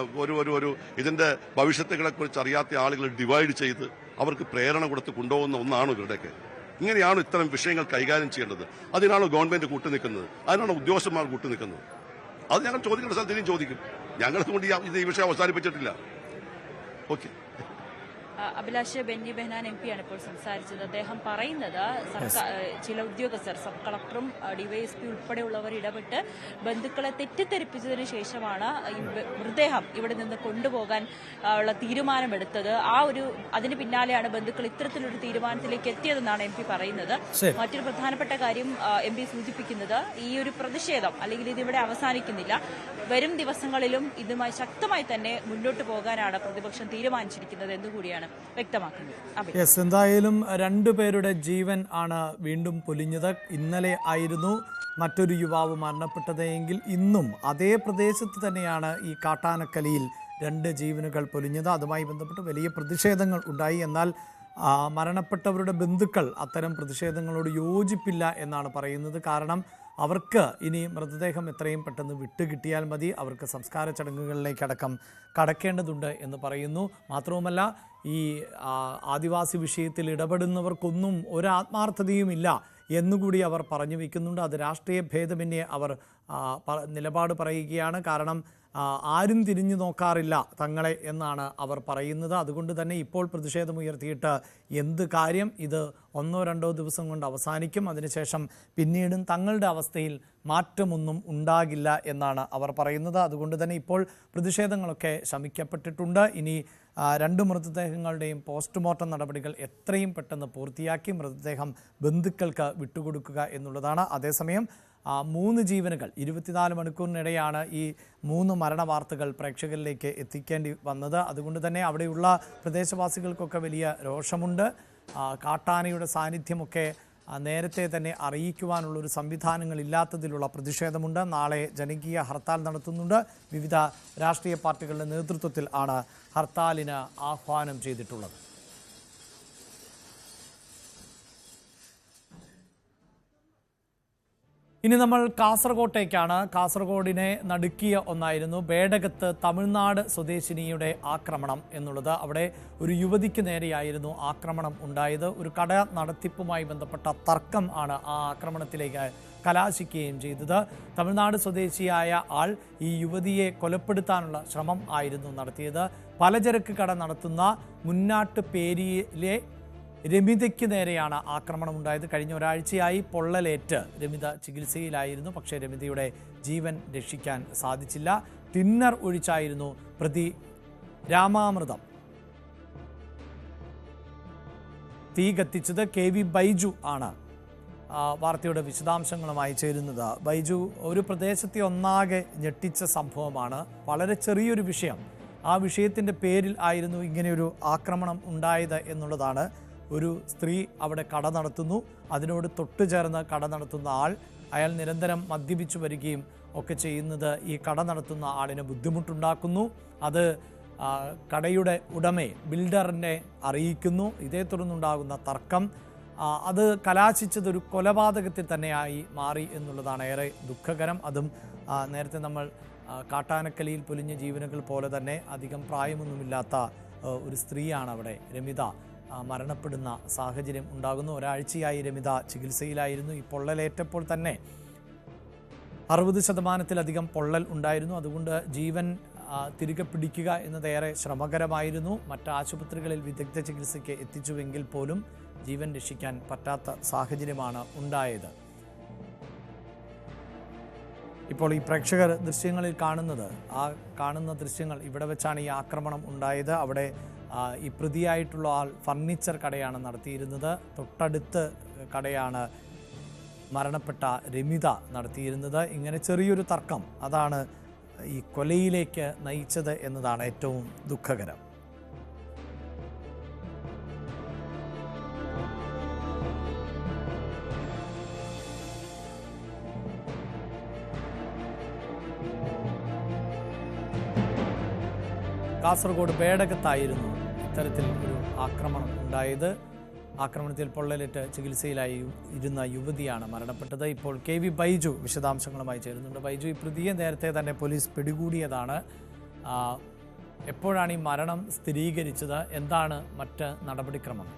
ഒരു ഇതിന്റെ ഭവിഷ്യത്തുകളെക്കുറിച്ച് അറിയാത്ത ആളുകൾ ഡിവൈഡ് ചെയ്ത് അവർക്ക് പ്രേരണ കൊടുത്ത് കൊണ്ടുപോകുന്ന ഒന്നാണ് ഇവരുടെയൊക്കെ. ഇങ്ങനെയാണ് ഇത്തരം വിഷയങ്ങൾ കൈകാര്യം ചെയ്യേണ്ടത്. അതിനാണ് ഗവൺമെന്റ് കൂട്ടുനിൽക്കുന്നത്, അതിനാണ് ഉദ്യോഗസ്ഥന്മാർ കൂട്ടുനിൽക്കുന്നത്. അത് ഞങ്ങൾ ചോദിക്കേണ്ട സ്ഥലത്ത് ഇനിയും ചോദിക്കും. ഞങ്ങളതുകൊണ്ട് ഈ വിഷയം അവസാനിപ്പിച്ചിട്ടില്ല. ഓക്കെ. അഭിലാഷ് ബെന്നി ബെഹനാൻ MP ആണ് ഇപ്പോൾ സംസാരിച്ചത്. അദ്ദേഹം പറയുന്നത് ചില ഉദ്യോഗസ്ഥർ, സബ് കളക്ടറും DYSP ഉൾപ്പെടെയുള്ളവർ ഇടപെട്ട് ബന്ധുക്കളെ തെറ്റിദ്ധരിപ്പിച്ചതിന് ശേഷമാണ് ഈ മൃതദേഹം ഇവിടെ നിന്ന് കൊണ്ടുപോകാൻ ഉള്ള തീരുമാനമെടുത്തത്. അതിന് പിന്നാലെയാണ് ബന്ധുക്കൾ ഇത്തരത്തിലൊരു തീരുമാനത്തിലേക്ക് എത്തിയതെന്നാണ് MP പറയുന്നത്. മറ്റൊരു പ്രധാനപ്പെട്ട കാര്യം MP സൂചിപ്പിക്കുന്നത്, ഈ ഒരു പ്രതിഷേധം അല്ലെങ്കിൽ ഇതിവിടെ അവസാനിക്കുന്നില്ല. വരും ദിവസങ്ങളിലും ഇതുമായി ശക്തമായി തന്നെ മുന്നോട്ട് പോകാനാണ് പ്രതിപക്ഷം തീരുമാനിച്ചിരിക്കുന്നത് എന്നുകൂടിയാണ് വ്യക്തമാക്കുന്നത്. എന്തായാലും രണ്ടുപേരുടെ ജീവൻ ആണ് വീണ്ടും പൊലിഞ്ഞത്. ഇന്നലെ ആയിരുന്നു മറ്റൊരു യുവാവ് മരണപ്പെട്ടത് എങ്കിൽ ഇന്നും അതേ പ്രദേശത്ത് തന്നെയാണ് ഈ കാട്ടാനക്കലിയിൽ 2 ജീവനുകൾ പൊലിഞ്ഞത്. അതുമായി ബന്ധപ്പെട്ട് വലിയ പ്രതിഷേധങ്ങൾ ഉണ്ടായി. എന്നാൽ മരണപ്പെട്ടവരുടെ ബന്ധുക്കൾ അത്തരം പ്രതിഷേധങ്ങളോട് യോജിപ്പില്ല എന്നാണ് പറയുന്നത്. കാരണം അവർക്ക് ഇനി മൃതദേഹം എത്രയും പെട്ടെന്ന് വിട്ടുകിട്ടിയാൽ മതി, അവർക്ക് സംസ്കാര ചടങ്ങുകളിലേക്കടക്കം കടക്കേണ്ടതുണ്ട് എന്ന് പറയുന്നു. മാത്രവുമല്ല, ഈ ആദിവാസി വിഷയത്തിൽ ഇടപെടുന്നവർക്കൊന്നും ഒരാത്മാർത്ഥതയുമില്ല എന്നുകൂടി അവർ പറഞ്ഞു വയ്ക്കുന്നുണ്ട്. അത് രാഷ്ട്രീയ ഭേദമന്യേ അവർ നിലപാട് പറയുകയാണ്. കാരണം ആരും തിരിഞ്ഞു നോക്കാറില്ല തങ്ങളെ എന്നാണ് അവർ പറയുന്നത്. അതുകൊണ്ട് തന്നെ ഇപ്പോൾ പ്രതിഷേധമുയർത്തിയിട്ട് എന്ത് കാര്യം? ഇത് 1-2 ദിവസം കൊണ്ട് അവസാനിക്കും. അതിനുശേഷം പിന്നീടും തങ്ങളുടെ അവസ്ഥയിൽ മാറ്റമൊന്നും ഉണ്ടാകില്ല എന്നാണ് അവർ പറയുന്നത്. അതുകൊണ്ട് തന്നെ ഇപ്പോൾ പ്രതിഷേധങ്ങളൊക്കെ ശമിക്കപ്പെട്ടിട്ടുണ്ട്. ഇനി 2 മൃതദേഹങ്ങളുടെയും പോസ്റ്റ്മോർട്ടം നടപടികൾ എത്രയും പെട്ടെന്ന് പൂർത്തിയാക്കി മൃതദേഹം ബന്ധുക്കൾക്ക് വിട്ടുകൊടുക്കുക എന്നുള്ളതാണ്. അതേസമയം 3 ജീവനുകൾ 24 മണിക്കൂറിനിടെയാണ് ഈ 3 മരണവാർത്തകൾ പ്രേക്ഷകരിലേക്ക് എത്തിക്കേണ്ടി വന്നത്. അതുകൊണ്ട് തന്നെ അവിടെയുള്ള പ്രദേശവാസികൾക്കൊക്കെ വലിയ രോഷമുണ്ട്. കാട്ടാനയുടെ സാന്നിധ്യമൊക്കെ നേരത്തെ തന്നെ അറിയിക്കുവാനുള്ളൊരു സംവിധാനങ്ങളില്ലാത്തതിലുള്ള പ്രതിഷേധമുണ്ട്. നാളെ ജനകീയ ഹർത്താൽ നടത്തുന്നുണ്ട്. വിവിധ രാഷ്ട്രീയ പാർട്ടികളുടെ നേതൃത്വത്തിൽ ആണ് ഹർത്താലിന് ആഹ്വാനം ചെയ്തിട്ടുള്ളത്. ഇനി നമ്മൾ കാസർഗോട്ടേക്കാണ്. കാസർഗോഡിനെ നടുക്കിയ ഒന്നായിരുന്നു ബേഡകത്ത് തമിഴ്നാട് സ്വദേശിനിയുടെ ആക്രമണം എന്നുള്ളത്. അവിടെ ഒരു യുവതിക്ക് നേരെയായിരുന്നു ആക്രമണം ഉണ്ടായത്. ഒരു കട നടത്തിപ്പുമായി ബന്ധപ്പെട്ട തർക്കം ആണ് ആ ആക്രമണത്തിലേക്ക് കലാശിക്കുകയും ചെയ്തത്. തമിഴ്നാട് സ്വദേശിയായ ആൾ ഈ യുവതിയെ കൊലപ്പെടുത്താനുള്ള ശ്രമം ആയിരുന്നു നടത്തിയത്. പലചരക്ക് കട നടത്തുന്ന മുന്നാട്ടുപേരിയിലെ രമിതയ്ക്ക് നേരെയാണ് ആക്രമണമുണ്ടായത്. കഴിഞ്ഞ ഒരാഴ്ചയായി പൊള്ളലേറ്റ് രമിത ചികിത്സയിലായിരുന്നു. പക്ഷേ രമിതയുടെ ജീവൻ രക്ഷിക്കാൻ സാധിച്ചില്ല. ടിന്നർ ഒഴിച്ചായിരുന്നു പ്രതി രാമാമൃതം തീ കത്തിച്ചത് KV ബൈജു ആണ് വാർത്തയുടെ വിശദാംശങ്ങളുമായി ചേരുന്നത്. ബൈജു, ഒരു പ്രദേശത്തെ ഒന്നാകെ ഞെട്ടിച്ച സംഭവമാണ്. വളരെ ചെറിയൊരു വിഷയം, ആ വിഷയത്തിൻ്റെ പേരിൽ ആയിരുന്നു ഇങ്ങനെയൊരു ആക്രമണം ഉണ്ടായത് എന്നുള്ളതാണ്. ഒരു സ്ത്രീ അവിടെ കട നടത്തുന്നു, അതിനോട് തൊട്ടുചേർന്ന് കട നടത്തുന്ന അയാൾ നിരന്തരം മദ്യപിച്ചു വരികയും ഒക്കെ ചെയ്യുന്നത് ഈ കട നടത്തുന്ന ആളിന് ബുദ്ധിമുട്ടുണ്ടാക്കുന്നു. അത് കടയുടെ ഉടമയെ, ബിൽഡറിനെ അറിയിക്കുന്നു. ഇതേ തുടർന്നുണ്ടാകുന്ന തർക്കം അത് കലാശിച്ചതൊരു കൊലപാതകത്തിൽ തന്നെയായി മാറി എന്നുള്ളതാണ് ഏറെ ദുഃഖകരം. അതും നേരത്തെ നമ്മൾ കാട്ടാനക്കലിയിൽ പൊലിഞ്ഞ ജീവനുകൾ പോലെ തന്നെ അധികം പ്രായമൊന്നുമില്ലാത്ത ഒരു സ്ത്രീയാണ് അവിടെ രമിത മരണപ്പെടുന്ന സാഹചര്യം ഉണ്ടാകുന്നു. ഒരാഴ്ചയായി രമിത ചികിത്സയിലായിരുന്നു. ഈ പൊള്ളലേറ്റപ്പോൾ തന്നെ 60% പൊള്ളൽ ഉണ്ടായിരുന്നു. അതുകൊണ്ട് ജീവൻ തിരികെ പിടിക്കുക എന്നതേറെ ശ്രമകരമായിരുന്നു. മറ്റ് ആശുപത്രികളിൽ വിദഗ്ധ ചികിത്സയ്ക്ക് എത്തിച്ചുവെങ്കിൽ പോലും ജീവൻ രക്ഷിക്കാൻ പറ്റാത്ത സാഹചര്യമാണ് ഉണ്ടായത്. ഇപ്പോൾ ഈ പ്രേക്ഷകർ ദൃശ്യങ്ങളിൽ കാണുന്ന ദൃശ്യങ്ങൾ, ഇവിടെ വെച്ചാണ് ഈ ആക്രമണം ഉണ്ടായത്. അവിടെ ഈ പ്രതിയായിട്ടുള്ള ആൾ ഫർണിച്ചർ കടയാണ് നടത്തിയിരുന്നത്. തൊട്ടടുത്ത് കടയാണ് മരണപ്പെട്ട രമിത നടത്തിയിരുന്നത്. ഇങ്ങനെ ചെറിയൊരു തർക്കം അതാണ് ഈ കൊലയിലേക്ക് നയിച്ചത് എന്നതാണ് ഏറ്റവും ദുഃഖകരം. കാസർഗോഡ് ബേഡകത്തായിരുന്നു ഇത്തരത്തിൽ ഒരു ആക്രമണം ഉണ്ടായത്. ആക്രമണത്തിൽ പൊള്ളലേറ്റ് ചികിത്സയിലായി ഇരുന്ന യുവതിയാണ് മരണപ്പെട്ടത്. ഇപ്പോൾ KV ബൈജു വിശദാംശങ്ങളുമായി ചേരുന്നുണ്ട്. ബൈജു, ഈ പ്രതിയെ നേരത്തെ തന്നെ പോലീസ് പിടികൂടിയതാണ്. എപ്പോഴാണ് ഈ മരണം സ്ഥിരീകരിച്ചത്? എന്താണ് മറ്റ് നടപടിക്രമം?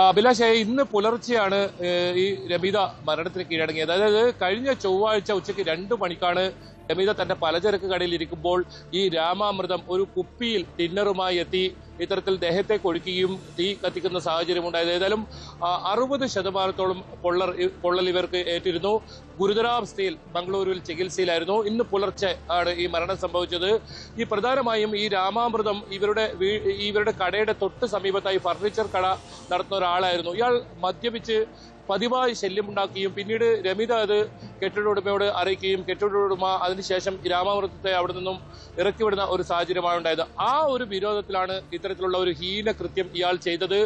അഭിലാഷ്, ഇന്ന് പുലർച്ചെയാണ് ഈ രമിത മരണത്തിന് കീഴടങ്ങിയത്. അതായത് കഴിഞ്ഞ ചൊവ്വാഴ്ച ഉച്ചയ്ക്ക് 2 മണിക്കാണ് രമിത തന്റെ പലചരക്ക് കടയിൽ ഇരിക്കുമ്പോൾ ഈ രാമാമൃതം ഒരു കുപ്പിയിൽ ടിന്നറുമായി എത്തി ഇത്തരത്തിൽ ദേഹത്തെ കൊഴുക്കുകയും തീ കത്തിക്കുന്ന സാഹചര്യം ഉണ്ടായത്. ഏതായാലും 60% പൊള്ളൽ ഇവർക്ക് ഏറ്റിരുന്നു. ഗുരുതരാവസ്ഥയിൽ ബംഗളൂരുവിൽ ചികിത്സയിലായിരുന്നു. ഇന്ന് പുലർച്ചെ ആണ് ഈ മരണം സംഭവിച്ചത്. ഈ പ്രധാനമായും ഈ രാമാമൃതം ഇവരുടെ കടയുടെ തൊട്ട് സമീപത്തായി ഫർണിച്ചർ കട നടത്തുന്ന ഒരാളായിരുന്നു. ഇയാൾ മദ്യപിച്ച് പതിവായി ശല്യമുണ്ടാക്കുകയും പിന്നീട് രമിത അത് കെട്ടിട ഉടമയോട് അറിയിക്കുകയും കെട്ടിട ഉടമ അതിനുശേഷം രാമാമൃതത്തെ അവിടെ നിന്നും ഇറക്കിവിടുന്ന ഒരു സാഹചര്യമാണ് ഉണ്ടായത്. ആ ഒരു വിരോധത്തിലാണ് ഇത്തരത്തിലുള്ള ഒരു ഹീന കൃത്യം ഇയാൾ ചെയ്തത്.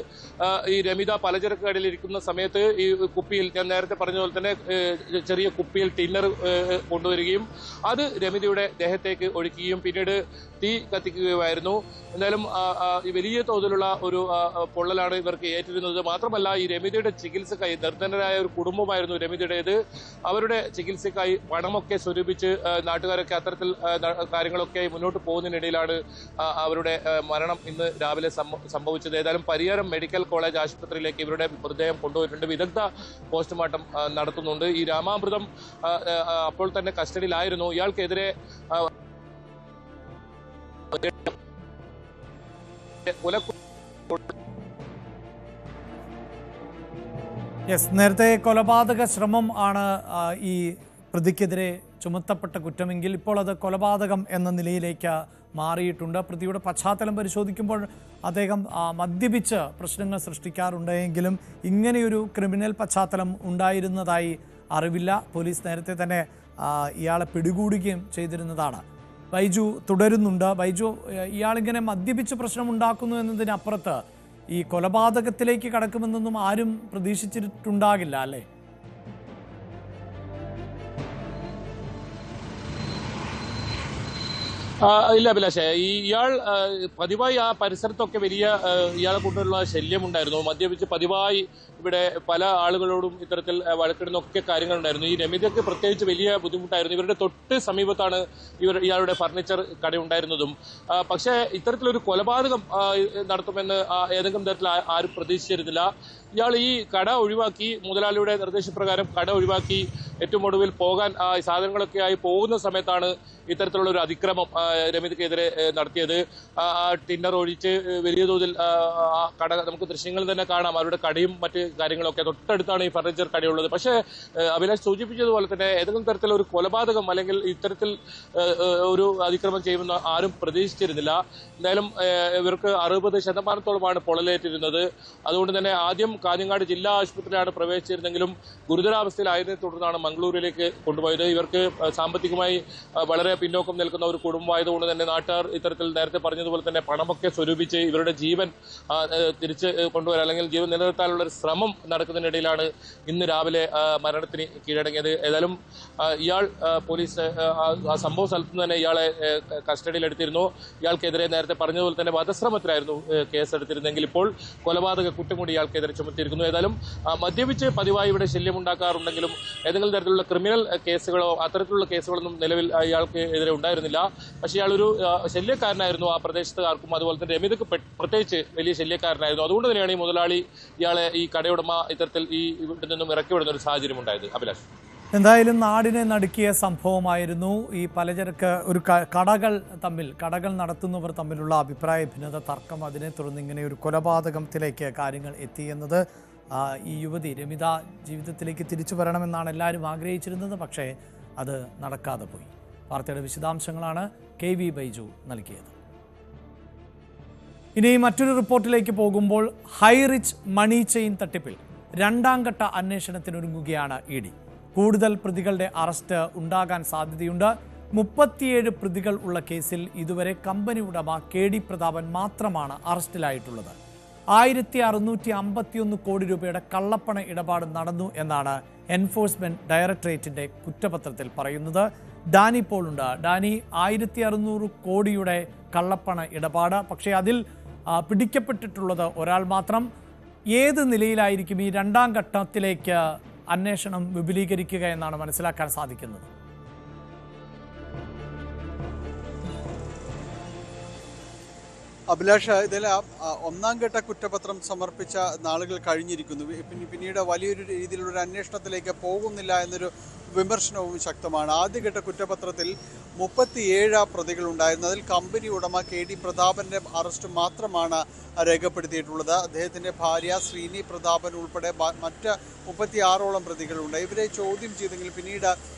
ഈ രമിത പലചരക്ക് കടയിൽ ഇരിക്കുന്ന സമയത്ത് ഈ കുപ്പിയിൽ, ഞാൻ നേരത്തെ പറഞ്ഞതുപോലെ തന്നെ ചെറിയ കുപ്പിയിൽ ടിന്നർ കൊണ്ടുവരികയും അത് രമിതയുടെ ദേഹത്തേക്ക് ഒഴിക്കുകയും പിന്നീട് തീ കത്തിക്കുകയുമായിരുന്നു. എന്തായാലും വലിയ തോതിലുള്ള ഒരു പൊള്ളലാണ് ഇവർക്ക് ഏറ്റിരുന്നത്. മാത്രമല്ല, ഈ രമിതയുടെ ചികിത്സക്കായി നിർധനരായ ഒരു കുടുംബമായിരുന്നു രമിതയുടേത്. അവരുടെ ചികിത്സക്കായി പണമൊക്കെ സ്വരൂപിച്ച് നാട്ടുകാരൊക്കെ അത്തരത്തിൽ കാര്യങ്ങളൊക്കെ മുന്നോട്ട് പോകുന്നതിനിടയിലാണ് അവരുടെ മരണം ഇന്ന് രാവിലെ സംഭവിച്ചത്. ഏതായാലും പരിയാരം മെഡിക്കൽ കോളേജ് ആശുപത്രിയിലേക്ക് ഇവരുടെ മൃതദേഹം കൊണ്ടുപോയിട്ടുണ്ട്. വിദഗ്ധ പോസ്റ്റ്മോർട്ടം നടത്തുന്നുണ്ട്. ഈ രാമാമൃതം അപ്പോൾ തന്നെ കസ്റ്റഡിയിലായിരുന്നു. ഇയാൾക്കെതിരെ നേരത്തെ കൊലപാതക ശ്രമം ആണ് ഈ പ്രതിക്കെതിരെ ചുമത്തപ്പെട്ട കുറ്റമെങ്കിൽ ഇപ്പോൾ അത് കൊലപാതകം എന്ന നിലയിലേക്ക് മാറിയിട്ടുണ്ട്. പ്രതിയുടെ പശ്ചാത്തലം പരിശോധിക്കുമ്പോൾ അദ്ദേഹം മദ്യപിച്ച് പ്രശ്നങ്ങൾ സൃഷ്ടിക്കാറുണ്ടെങ്കിലും ഇങ്ങനെയൊരു ക്രിമിനൽ പശ്ചാത്തലം ഉണ്ടായിരുന്നതായി അറിവില്ല. പോലീസ് നേരത്തെ തന്നെ ഇയാളെ പിടികൂടുകയും ചെയ്തിരുന്നതാണ്. ബൈജു തുടരുന്നുണ്ട്. ബൈജു, ഇയാളിങ്ങനെ മദ്യപിച്ച് പ്രശ്നമുണ്ടാക്കുന്നു എന്നതിനപ്പുറത്ത് ഈ കൊലപാതകത്തിലേക്ക് കടക്കുമെന്നൊന്നും ആരും പ്രതീക്ഷിച്ചിട്ടുണ്ടാകില്ല, അല്ലേ? ഇല്ല അഭിലാഷേ, ഇയാൾ പതിവായി ആ പരിസരത്തൊക്കെ വലിയ ഇയാളെ കൊണ്ടുള്ള ശല്യമുണ്ടായിരുന്നു. മദ്യപിച്ച് പതിവായി ഇവിടെ പല ആളുകളോടും ഇത്തരത്തിൽ വഴക്കിടുന്നൊക്കെ കാര്യങ്ങളുണ്ടായിരുന്നു. ഈ രമിതയ്ക്ക് പ്രത്യേകിച്ച് വലിയ ബുദ്ധിമുട്ടായിരുന്നു. ഇവരുടെ തൊട്ട് സമീപത്താണ് ഇയാളുടെ ഫർണിച്ചർ കടയുണ്ടായിരുന്നതും. പക്ഷേ ഇത്തരത്തിലൊരു കൊലപാതകം നടത്തുമെന്ന് ഏതെങ്കിലും തരത്തിൽ ആരും പ്രതീക്ഷിച്ചിരുന്നില്ല. ഇയാൾ ഈ കട ഒഴിവാക്കി, മുതലാളിയുടെ നിർദ്ദേശപ്രകാരം കട ഒഴിവാക്കി ഏറ്റവും ഒടുവിൽ പോകാൻ സാധനങ്ങളൊക്കെ ആയി പോകുന്ന സമയത്താണ് ഇത്തരത്തിലുള്ള ഒരു അതിക്രമം രമിതയ്ക്കെതിരെ നടത്തിയത്. ടിന്നർ ഒഴിച്ച് വലിയ തോതിൽ കട നമുക്ക് ദൃശ്യങ്ങളിൽ തന്നെ കാണാം. അവരുടെ കടയും മറ്റ് കാര്യങ്ങളൊക്കെ തൊട്ടടുത്താണ് ഈ ഫർണിച്ചർ കടയുള്ളത്. പക്ഷേ അഭിലാഷ് സൂചിപ്പിച്ചതുപോലെ തന്നെ ഏതെങ്കിലും തരത്തിലുള്ള ഒരു കൊലപാതകം അല്ലെങ്കിൽ ഇത്തരത്തിൽ ഒരു അതിക്രമം ചെയ്യുമെന്ന് ആരും പ്രതീക്ഷിച്ചിരുന്നില്ല. എന്തായാലും ഇവർക്ക് 60% പൊള്ളലേറ്റിരുന്നത്. അതുകൊണ്ട് തന്നെ ആദ്യം കാഞ്ഞങ്ങാട് ജില്ലാ ആശുപത്രിയിലാണ് പ്രവേശിച്ചിരുന്നെങ്കിലും ഗുരുതരാവസ്ഥയിലായതിനെ തുടർന്നാണ് മംഗളൂരിലേക്ക് കൊണ്ടുപോയത്. ഇവർക്ക് സാമ്പത്തികമായി വളരെ പിന്നോക്കം നിൽക്കുന്ന ഒരു കുടുംബമായതുകൊണ്ട് തന്നെ നാട്ടുകാർ ഇത്തരത്തിൽ നേരത്തെ പറഞ്ഞതുപോലെ തന്നെ പണമൊക്കെ സ്വരൂപിച്ച് ഇവരുടെ ജീവൻ തിരിച്ച് കൊണ്ടുവരാൻ അല്ലെങ്കിൽ ജീവൻ നിലനിർത്താനുള്ള ഒരു ശ്രമം നടക്കുന്നതിനിടയിലാണ് ഇന്ന് രാവിലെ മരണത്തിന് കീഴടങ്ങിയത്. ഏതായാലും ഇയാൾ പോലീസ് ആ സംഭവ സ്ഥലത്ത് തന്നെ ഇയാളെ കസ്റ്റഡിയിലെടുത്തിരുന്നു. ഇയാൾക്കെതിരെ നേരത്തെ പറഞ്ഞതുപോലെ തന്നെ വധശ്രമത്തിലായിരുന്നു കേസെടുത്തിരുന്നെങ്കിൽ ഇപ്പോൾ കൊലപാതക കുറ്റം കൂടി ഇയാൾക്കെതിരെ ചുമത്തിയിരിക്കുന്നു. ഏതായാലും മദ്യപിച്ച് പതിവായി ഇവിടെ ശല്യമുണ്ടാക്കാറുണ്ടെങ്കിലും ഏതെങ്കിലും തരത്തിലുള്ള ക്രിമിനൽ കേസുകളോ അത്തരത്തിലുള്ള കേസുകളൊന്നും നിലവിൽ ഇയാൾക്ക് എതിരെ ഉണ്ടായിരുന്നില്ല. പക്ഷേ ഇയാളൊരു ശല്യക്കാരനായിരുന്നു. ആ പ്രദേശത്തുകാർക്കും അതുപോലെ തന്നെ രമിതയ്ക്ക് പ്രത്യേകിച്ച് വലിയ ശല്യക്കാരനായിരുന്നു. അതുകൊണ്ട് തന്നെയാണ് ഈ മുതലാളി ഇയാളെ ഈ കടയുടമ ഇത്തരത്തിൽ ഈ ഇവിടെ നിന്നും ഇറക്കി വിടുന്ന ഒരു സാഹചര്യം ഉണ്ടായത്. അഭിലാഷ്, എന്തായാലും നാടിനെ നടുക്കിയ സംഭവമായിരുന്നു. ഈ പലചരക്ക് ഒരു കടകൾ നടത്തുന്നവർ തമ്മിലുള്ള അഭിപ്രായ ഭിന്നത, തർക്കം, അതിനെ തുടർന്ന് ഇങ്ങനെ ഒരു കൊലപാതകത്തിലേക്ക് കാര്യങ്ങൾ എത്തിയെന്നത്. ഈ യുവതി രമിത ജീവിതത്തിലേക്ക് തിരിച്ചു വരണമെന്നാണ് എല്ലാവരും ആഗ്രഹിച്ചിരുന്നത്. പക്ഷേ അത് നടക്കാതെ പോയി. വാർത്തയുടെ വിശദാംശങ്ങളാണ് KV ബൈജു നൽകിയത്. ഇനി മറ്റൊരു റിപ്പോർട്ടിലേക്ക് പോകുമ്പോൾ ഹൈ റിച്ച് മണി ചെയിൻ തട്ടിപ്പിൽ 2ാം ഘട്ട അന്വേഷണത്തിനൊരുങ്ങുകയാണ് ED. കൂടുതൽ പ്രതികളുടെ അറസ്റ്റ് ഉണ്ടാകാൻ സാധ്യതയുണ്ട്. 37 പ്രതികൾ ഉള്ള കേസിൽ ഇതുവരെ കമ്പനി ഉടമ KD പ്രതാപൻ മാത്രമാണ് അറസ്റ്റിലായിട്ടുള്ളത്. 1651 കോടി രൂപയുടെ കള്ളപ്പണ ഇടപാട് നടന്നു എന്നാണ് എൻഫോഴ്സ്മെന്റ് ഡയറക്ടറേറ്റിന്റെ കുറ്റപത്രത്തിൽ പറയുന്നത്. ഡാനി പോൾ ഉണ്ട്. ഡാനി, 1600 കോടിയുടെ കള്ളപ്പണ ഇടപാട്, പക്ഷേ അതിൽ പിടിക്കപ്പെട്ടിട്ടുള്ളത് ഒരാൾ മാത്രം. ഏത് നിലയിലായിരിക്കും ഈ 2ാം ഘട്ടത്തിലേക്ക് അന്വേഷണം വിപുലീകരിക്കുക എന്നാണ് മനസ്സിലാക്കാൻ സാധിക്കുന്നത്? അഭിലാഷ്, ഇതിൽ 1ാം ഘട്ട കുറ്റപത്രം സമർപ്പിച്ച നാളുകൾ കഴിഞ്ഞിരിക്കുന്നു. പിന്നീട് വലിയൊരു രീതിയിലുള്ള ഒരു അന്വേഷണത്തിലേക്ക് പോകുന്നില്ല എന്നൊരു വിമർശനവും ശക്തമാണ്. ആദ്യഘട്ട കുറ്റപത്രത്തിൽ 37 പ്രതികളുണ്ടായിരുന്നു. അതിൽ കമ്പനി ഉടമ KD പ്രതാപന്റെ അറസ്റ്റ് മാത്രമാണ് രേഖപ്പെടുത്തിയിട്ടുള്ളത്. അദ്ദേഹത്തിന്റെ ഭാര്യ ശ്രീനി പ്രതാപൻ ഉൾപ്പെടെ മറ്റ് 36ഓളം പ്രതികളുണ്ട്. ഇവരെ ചോദ്യം ചെയ്തെങ്കിൽ പിന്നീട്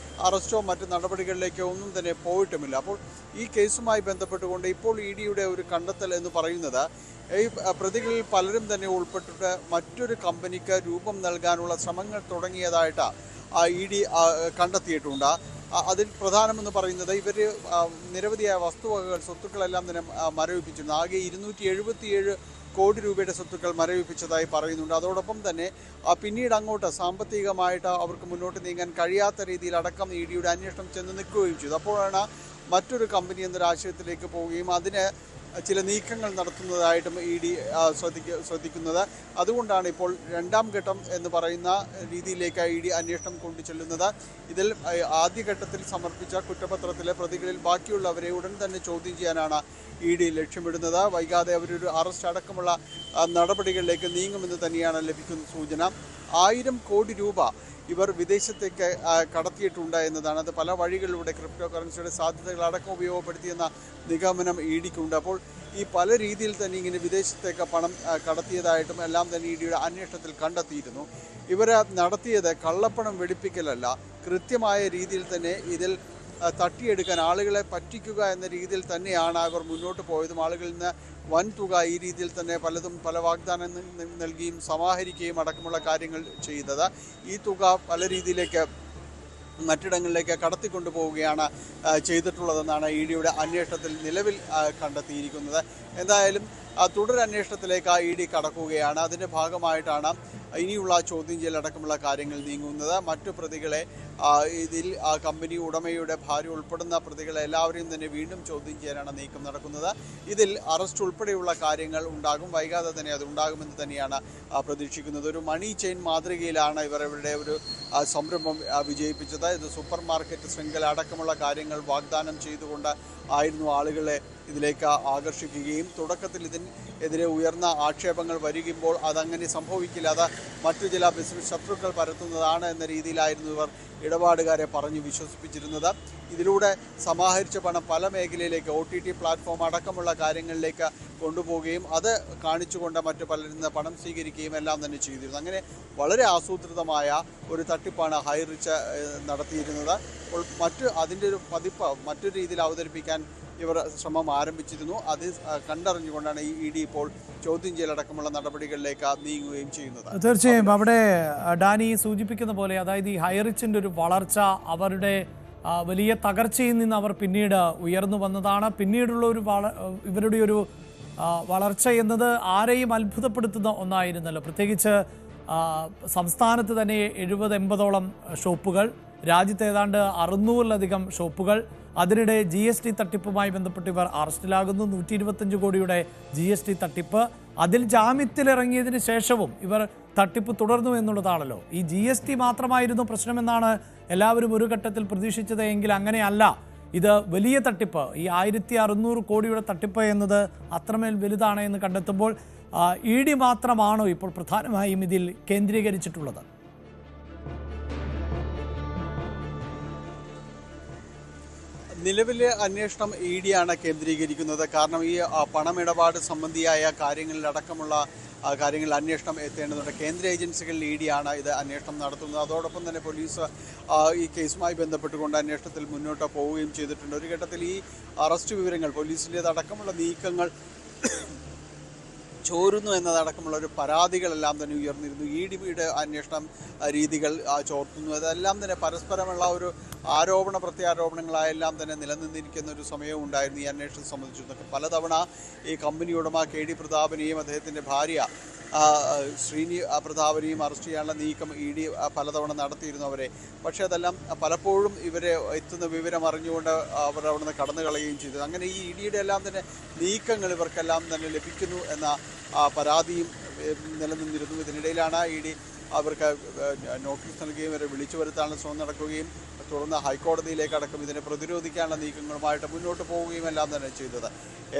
അറസ്റ്റോ മറ്റ് നടപടികളിലേക്കോ ഒന്നും തന്നെ പോയിട്ടുമില്ല. അപ്പോൾ ഈ കേസുമായി ബന്ധപ്പെട്ടുകൊണ്ട് ഇപ്പോൾ EDയുടെ ഒരു കണ്ടെത്തൽ എന്ന് പറയുന്നത് ഈ പ്രതികളിൽ പലരും തന്നെ ഉൾപ്പെട്ടിട്ട് മറ്റൊരു കമ്പനിക്ക് രൂപം നൽകാനുള്ള ശ്രമങ്ങൾ തുടങ്ങിയതായിട്ട് ED കണ്ടെത്തിയിട്ടുണ്ട്. അതിൽ പ്രധാനമെന്ന് പറയുന്നത് ഇവർ നിരവധിയായ വസ്തുവകകൾ, സ്വത്തുക്കളെല്ലാം തന്നെ മരവിപ്പിച്ചിരുന്നു. ആകെ 277 കോടി രൂപയുടെ സ്വത്തുക്കൾ മരവിപ്പിച്ചതായി പറയുന്നുണ്ട്. അതോടൊപ്പം തന്നെ പിന്നീട് അങ്ങോട്ട് സാമ്പത്തികമായിട്ട് അവർക്ക് മുന്നോട്ട് നീങ്ങാൻ കഴിയാത്ത രീതിയിൽ അടക്കം EDയുടെ അന്വേഷണം ചെന്ന് നിൽക്കുകയും ചെയ്തു. അപ്പോഴാണ് മറ്റൊരു കമ്പനി എന്നൊരാശയത്തിലേക്ക് പോവുകയും അതിന് ചില നീക്കങ്ങൾ നടത്തുന്നതായിട്ടും ED ശ്രദ്ധിക്കുന്നത്. അതുകൊണ്ടാണ് ഇപ്പോൾ 2ാം ഘട്ടം എന്ന് പറയുന്ന രീതിയിലേക്ക് ED അന്വേഷണം കൊണ്ടു ചെല്ലുന്നത്. ഇതിൽ ആദ്യഘട്ടത്തിൽ സമർപ്പിച്ച കുറ്റപത്രത്തിലെ പ്രതികളിൽ ബാക്കിയുള്ളവരെ ഉടൻ തന്നെ ചോദ്യം ചെയ്യാനാണ് ED ലക്ഷ്യമിടുന്നത്. വൈകാതെ അവരൊരു അറസ്റ്റ് അടക്കമുള്ള നടപടികളിലേക്ക് നീങ്ങുമെന്ന് തന്നെയാണ് ലഭിക്കുന്ന സൂചന. 1000 കോടി രൂപ ഇവർ വിദേശത്തേക്ക് കടത്തിയിട്ടുണ്ട് എന്നതാണ്. അത് പല വഴികളിലൂടെ ക്രിപ്റ്റോ കറൻസിയുടെ സാധ്യതകൾ അടക്കം ഉപയോഗപ്പെടുത്തിയെന്ന നിഗമനം EDക്കുണ്ട്. അപ്പോൾ ഈ പല രീതിയിൽ തന്നെ ഇങ്ങനെ വിദേശത്തേക്ക് പണം കടത്തിയതായിട്ടും എല്ലാം തന്നെ EDയുടെ അന്വേഷണത്തിൽ കണ്ടെത്തിയിരുന്നു. ഇവർ നടത്തിയത് കള്ളപ്പണം വെടിപ്പിക്കലല്ല, കൃത്യമായ രീതിയിൽ തന്നെ ഇതിൽ തട്ടിയെടുക്കാൻ, ആളുകളെ പറ്റിക്കുക എന്ന രീതിയിൽ തന്നെയാണ് അവർ മുന്നോട്ട് പോയതും. ആളുകളിൽ നിന്ന് വൻതുക ഈ രീതിയിൽ തന്നെ പലതും പല വാഗ്ദാനം നൽകിയും സമാഹരിക്കുകയും അടക്കമുള്ള കാര്യങ്ങൾ ചെയ്തത്. ഈ തുക പല രീതിയിലേക്ക് മറ്റിടങ്ങളിലേക്ക് കടത്തിക്കൊണ്ടുപോവുകയാണ് ചെയ്തിട്ടുള്ളതെന്നാണ് EDയുടെ അന്വേഷണത്തിൽ നിലവിൽ കണ്ടെത്തിയിരിക്കുന്നത്. എന്തായാലും തുടരന്വേഷണത്തിലേക്ക് ED കടക്കുകയാണ്. അതിൻ്റെ ഭാഗമായിട്ടാണ് ഇനിയുള്ള ചോദ്യം ചെയ്യലടക്കമുള്ള കാര്യങ്ങൾ നീങ്ങുന്നത്. മറ്റു പ്രതികളെ ഇതിൽ കമ്പനി ഉടമയുടെ ഭാര്യ ഉൾപ്പെടുന്ന പ്രതികളെ എല്ലാവരെയും തന്നെ വീണ്ടും ചോദ്യം ചെയ്യാനാണ് നീക്കം നടക്കുന്നത്. ഇതിൽ അറസ്റ്റ് ഉൾപ്പെടെയുള്ള കാര്യങ്ങൾ ഉണ്ടാകും. വൈകാതെ തന്നെ അത് ഉണ്ടാകുമെന്ന് തന്നെയാണ് പ്രതീക്ഷിക്കുന്നത്. ഒരു മണി ചെയിൻ മാതൃകയിലാണ് ഇവരുടെ ഒരു സംരംഭം വിജയിപ്പിച്ചത്. ഇത് സൂപ്പർ മാർക്കറ്റ് ശൃംഖല അടക്കമുള്ള കാര്യങ്ങൾ വാഗ്ദാനം ചെയ്തുകൊണ്ട് ആയിരുന്നു ആളുകളെ ഇതിലേക്ക് ആകർഷിക്കുകയും തുടക്കത്തിൽ ഇതിനെതിരെ ഉയർന്ന ആക്ഷേപങ്ങൾ വരികുമ്പോൾ അതങ്ങനെ സംഭവിക്കില്ല, അത് മറ്റു ചില ബിസിനസ് ശത്രുക്കൾ പരത്തുന്നതാണ് എന്ന രീതിയിലായിരുന്നു ഇവർ ഇടപാടുകാരെ പറഞ്ഞു വിശ്വസിപ്പിച്ചിരുന്നത്. ഇതിലൂടെ സമാഹരിച്ച പണം പല മേഖലയിലേക്ക് OTT പ്ലാറ്റ്ഫോം അടക്കമുള്ള കാര്യങ്ങളിലേക്ക് കൊണ്ടുപോവുകയും അത് കാണിച്ചുകൊണ്ട് മറ്റു പലരിൽ നിന്ന് പണം സ്വീകരിക്കുകയും എല്ലാം തന്നെ ചെയ്തിരുന്നു. അങ്ങനെ വളരെ ആസൂത്രിതമായ ഒരു തട്ടിപ്പാണ് ഹൈറിച്ച് നടത്തിയിരുന്നത്. അപ്പോൾ അതിൻ്റെ ഒരു പതിപ്പ് മറ്റൊരു രീതിയിൽ അവതരിപ്പിക്കാൻ ഇവർ ശ്രമം ആരംഭിച്ചിരുന്നു. അത് കണ്ടറിഞ്ഞുകൊണ്ടാണ് ഈ ED ഇപ്പോൾ ചോദ്യം ചെയ്യലടക്കമുള്ള നടപടികളിലേക്ക് നീങ്ങുകയും ചെയ്യുന്നത്. തീർച്ചയായും അവിടെ ഡാനി സൂചിപ്പിക്കുന്ന പോലെ, അതായത് ഈ ഹൈറിച്ചിൻ്റെ ഒരു വളർച്ച അവരുടെ വലിയ തകർച്ചയിൽ നിന്ന് അവർ പിന്നീട് ഉയർന്നു വന്നതാണ്. പിന്നീടുള്ള ഒരു ഇവരുടെ ഒരു വളർച്ച എന്നത് ആരെയും അത്ഭുതപ്പെടുത്തുന്ന ഒന്നായിരുന്നല്ലോ. പ്രത്യേകിച്ച് സംസ്ഥാനത്ത് തന്നെ 70-80ഓളം ഷോപ്പുകൾ, രാജ്യത്ത് ഏതാണ്ട് 600-ലധികം ഷോപ്പുകൾ. അതിനിടെ GST തട്ടിപ്പുമായി ബന്ധപ്പെട്ട് ഇവർ അറസ്റ്റിലാകുന്നു. 125 കോടിയുടെ GST തട്ടിപ്പ്. അതിൽ ജാമ്യത്തിലിറങ്ങിയതിന് ശേഷവും ഇവർ തട്ടിപ്പ് തുടർന്നു എന്നുള്ളതാണല്ലോ. ഈ GST മാത്രമായിരുന്നു പ്രശ്നമെന്നാണ് എല്ലാവരും ഒരു ഘട്ടത്തിൽ പ്രതീക്ഷിച്ചത്. എങ്കിൽ അങ്ങനെയല്ല, ഇത് വലിയ തട്ടിപ്പ്, ഈ 1600 കോടിയുടെ തട്ടിപ്പ് എന്നത് അത്രമേൽ വലുതാണ് എന്ന് കണ്ടെത്തുമ്പോൾ ED മാത്രമാണോ ഇപ്പോൾ പ്രധാനമായും ഇതിൽ കേന്ദ്രീകരിച്ചിട്ടുള്ളത്? നിലവിലെ അന്വേഷണം ED ആണ് കേന്ദ്രീകരിക്കുന്നത്. കാരണം ഈ പണമിടപാട് സംബന്ധിയായ കാര്യങ്ങളിലടക്കമുള്ള കാര്യങ്ങളിൽ അന്വേഷണം എത്തേണ്ടതുണ്ട്. കേന്ദ്ര ഏജൻസികളിൽ ED ആണ് ഇത് അന്വേഷണം നടത്തുന്നത്. അതോടൊപ്പം തന്നെ പോലീസ് ഈ കേസുമായി ബന്ധപ്പെട്ടുകൊണ്ട് അന്വേഷണത്തിൽ മുന്നോട്ട് പോവുകയും ചെയ്തിട്ടുണ്ട്. ഒരു ഘട്ടത്തിൽ ഈ അറസ്റ്റ് വിവരങ്ങൾ, പോലീസിൻ്റേതടക്കമുള്ള നീക്കങ്ങൾ ചോരുന്നു എന്നതടക്കമുള്ള ഒരു പരാതികളെല്ലാം തന്നെ ഉയർന്നിരുന്നു. EDയുടെ അന്വേഷണം രീതികൾ ചോർത്തുന്നു, അതെല്ലാം തന്നെ പരസ്പരമുള്ള ഒരു ആരോപണ പ്രത്യാരോപണങ്ങളായെല്ലാം തന്നെ നിലനിന്നിരിക്കുന്ന ഒരു സമയവും ഉണ്ടായിരുന്നു ഈ അന്വേഷണം സംബന്ധിച്ചിടത്തോളം. പലതവണ ഈ കമ്പനി ഉടമ KD പ്രതാപനെയും അദ്ദേഹത്തിൻ്റെ ഭാര്യ ശ്രീനി പ്രതാപനെയും അറസ്റ്റ് ചെയ്യാനുള്ള നീക്കം ED പലതവണ നടത്തിയിരുന്നു അവരെ. പക്ഷേ അതെല്ലാം പലപ്പോഴും ഇവരെ എത്തുന്ന വിവരം അറിഞ്ഞുകൊണ്ട് അവർ അവിടെ നിന്ന് കടന്നു കളയുകയും ചെയ്തു. അങ്ങനെ ഈ EDയുടെ എല്ലാം തന്നെ നീക്കങ്ങൾ ഇവർക്കെല്ലാം തന്നെ ലഭിക്കുന്നു എന്ന പരാതിയും നിലനിന്നിരുന്നു. ഇതിനിടയിലാണ് ED അവർക്ക് നോട്ടീസ് നൽകുകയും ഇവരെ വിളിച്ചു വരുത്താനുള്ള ശ്രമം നടക്കുകയും തുടർന്ന് ഹൈക്കോടതിയിലേക്ക് അടക്കം ഇതിനെ പ്രതിരോധിക്കാനുള്ള നീക്കങ്ങളുമായിട്ട് മുന്നോട്ട് പോവുകയും എല്ലാം തന്നെ ചെയ്തത്.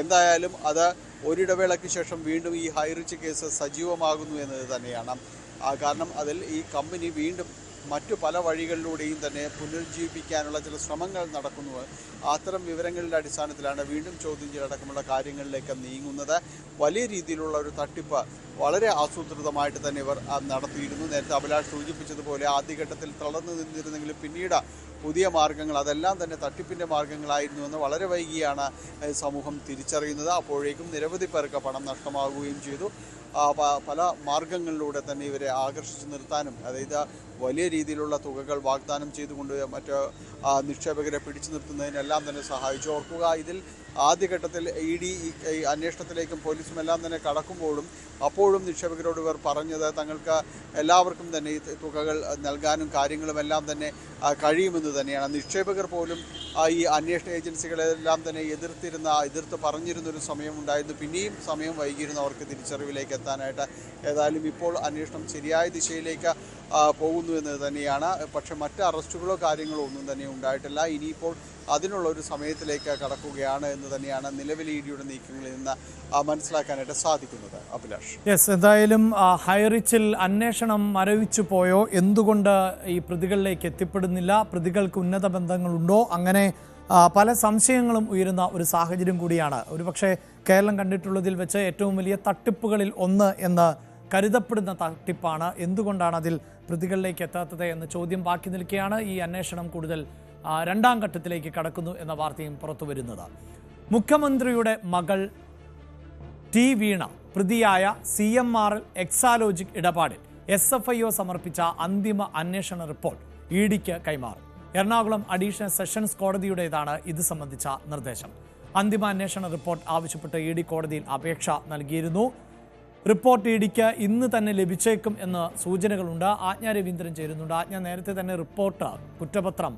എന്തായാലും അത് ഒരിടവേളയ്ക്ക് ശേഷം വീണ്ടും ഈ ഹൈറിച്ച് കേസ് സജീവമാകുന്നു എന്നത് തന്നെയാണ്. കാരണം അതിൽ ഈ കമ്പനി വീണ്ടും മറ്റു പല വഴികളിലൂടെയും തന്നെ പുനരുജ്ജീവിപ്പിക്കാനുള്ള ചില ശ്രമങ്ങൾ നടക്കുന്നു. അത്തരം വിവരങ്ങളുടെ അടിസ്ഥാനത്തിലാണ് വീണ്ടും ചോദ്യം ചെയ്യലടക്കമുള്ള കാര്യങ്ങളിലേക്ക് നീങ്ങുന്നത്. വലിയ രീതിയിലുള്ള ഒരു തട്ടിപ്പ് വളരെ ആസൂത്രിതമായിട്ട് തന്നെ ഇവർ നടത്തിയിരുന്നു. നേരത്തെ അഭിലാഷ് സൂചിപ്പിച്ചതുപോലെ ആദ്യഘട്ടത്തിൽ തളർന്നു നിന്നിരുന്നെങ്കിലും പിന്നീട് പുതിയ മാർഗങ്ങൾ, അതെല്ലാം തന്നെ തട്ടിപ്പിൻ്റെ മാർഗങ്ങളായിരുന്നുവെന്ന് വളരെ വൈകിയാണ് സമൂഹം തിരിച്ചറിയുന്നത്. അപ്പോഴേക്കും നിരവധി പേർക്ക് പണം നഷ്ടമാകുകയും ചെയ്തു. പല മാർഗങ്ങളിലൂടെ തന്നെ ഇവരെ ആകർഷിച്ചു നിർത്താനും, അതായത് വലിയ രീതിയിലുള്ള തുകകൾ വാഗ്ദാനം ചെയ്തുകൊണ്ട് മറ്റ് നിക്ഷേപകരെ പിടിച്ചു നിർത്തുന്നതിനെല്ലാം തന്നെ സഹായിച്ചു. ഓർക്കുക, ഇതിൽ ആദ്യഘട്ടത്തിൽ ED ഈ അന്വേഷണത്തിലേക്കും പോലീസും എല്ലാം തന്നെ കടക്കുമ്പോഴും അപ്പോഴും നിക്ഷേപകരോട് ഇവർ പറഞ്ഞത് തങ്ങൾക്ക് എല്ലാവർക്കും തന്നെ ഈ തുകകൾ നൽകാനും കാര്യങ്ങളും എല്ലാം തന്നെ കഴിയുമെന്ന് തന്നെയാണ്. നിക്ഷേപകർ പോലും ഈ അന്വേഷണ ഏജൻസികളെല്ലാം തന്നെ എതിർത്ത് പറഞ്ഞിരുന്നൊരു സമയമുണ്ടായിരുന്നു. പിന്നെയും സമയം വൈകിയിരുന്നു അവർക്ക് തിരിച്ചറിവിലേക്ക് എത്താനായിട്ട്. ഏതായാലും ഇപ്പോൾ അന്വേഷണം ശരിയായ ദിശയിലേക്ക് പോകുന്നു എന്നത് തന്നെയാണ്. പക്ഷേ മറ്റ് അറസ്റ്റുകളോ കാര്യങ്ങളോ ഒന്നും തന്നെ ഉണ്ടായിട്ടില്ല. ഇനിയിപ്പോൾ അതിനുള്ള ഒരു സമയത്തിലേക്ക് കടക്കുകയാണ് എന്ന് തന്നെയാണ് നിലവിലെ EDയുടെ നീക്കങ്ങളിൽ നിന്ന് മനസ്സിലാക്കാനായിട്ട് സാധിക്കുന്നത്. അഭിലാഷ്, എന്തായാലും ഹൈറിച്ചിൽ അന്വേഷണം മരവിച്ചു പോയോ? എന്തുകൊണ്ട് ഈ പ്രതികളിലേക്ക് എത്തിപ്പെടുന്നില്ല? പ്രതികൾക്ക് ഉന്നത ബന്ധങ്ങളുണ്ടോ? അങ്ങനെ പല സംശയങ്ങളും ഉയരുന്ന ഒരു സാഹചര്യം കൂടിയാണ്. ഒരുപക്ഷെ കേരളം കണ്ടിട്ടുള്ളതിൽ വെച്ച് ഏറ്റവും വലിയ തട്ടിപ്പുകളിൽ ഒന്ന് എന്ന് കരുതപ്പെടുന്ന തട്ടിപ്പാണ്. എന്തുകൊണ്ടാണ് അതിൽ പ്രതികളിലേക്ക് എത്താത്തത് എന്ന ചോദ്യം ബാക്കി നിൽക്കുകയാണ്. ഈ അന്വേഷണം കൂടുതൽ രണ്ടാം ഘട്ടത്തിലേക്ക് കടക്കുന്നു എന്ന വാർത്തയും പുറത്തു വരുന്നത്. മുഖ്യമന്ത്രിയുടെ മകൾ T വീണ പ്രതിയായ CMRL എക്സാലോജിക് ഇടപാടിൽ SFIO സമർപ്പിച്ച അന്തിമ അന്വേഷണ റിപ്പോർട്ട് EDക്ക് കൈമാറും. എറണാകുളം അഡീഷണൽ സെഷൻസ് കോടതിയുടേതാണ് ഇത് സംബന്ധിച്ച നിർദ്ദേശം. അന്തിമ അന്വേഷണ റിപ്പോർട്ട് ആവശ്യപ്പെട്ട് ED കോടതിയിൽ അപേക്ഷ നൽകിയിരുന്നു. റിപ്പോർട്ട് EDക്ക് ഇന്ന് തന്നെ ലഭിച്ചേക്കും എന്ന് സൂചനകളുണ്ട്. ആജ്ഞ രവീന്ദ്രൻ ചേരുന്നുണ്ട്. ആജ്ഞ, നേരത്തെ തന്നെ റിപ്പോർട്ട്, കുറ്റപത്രം,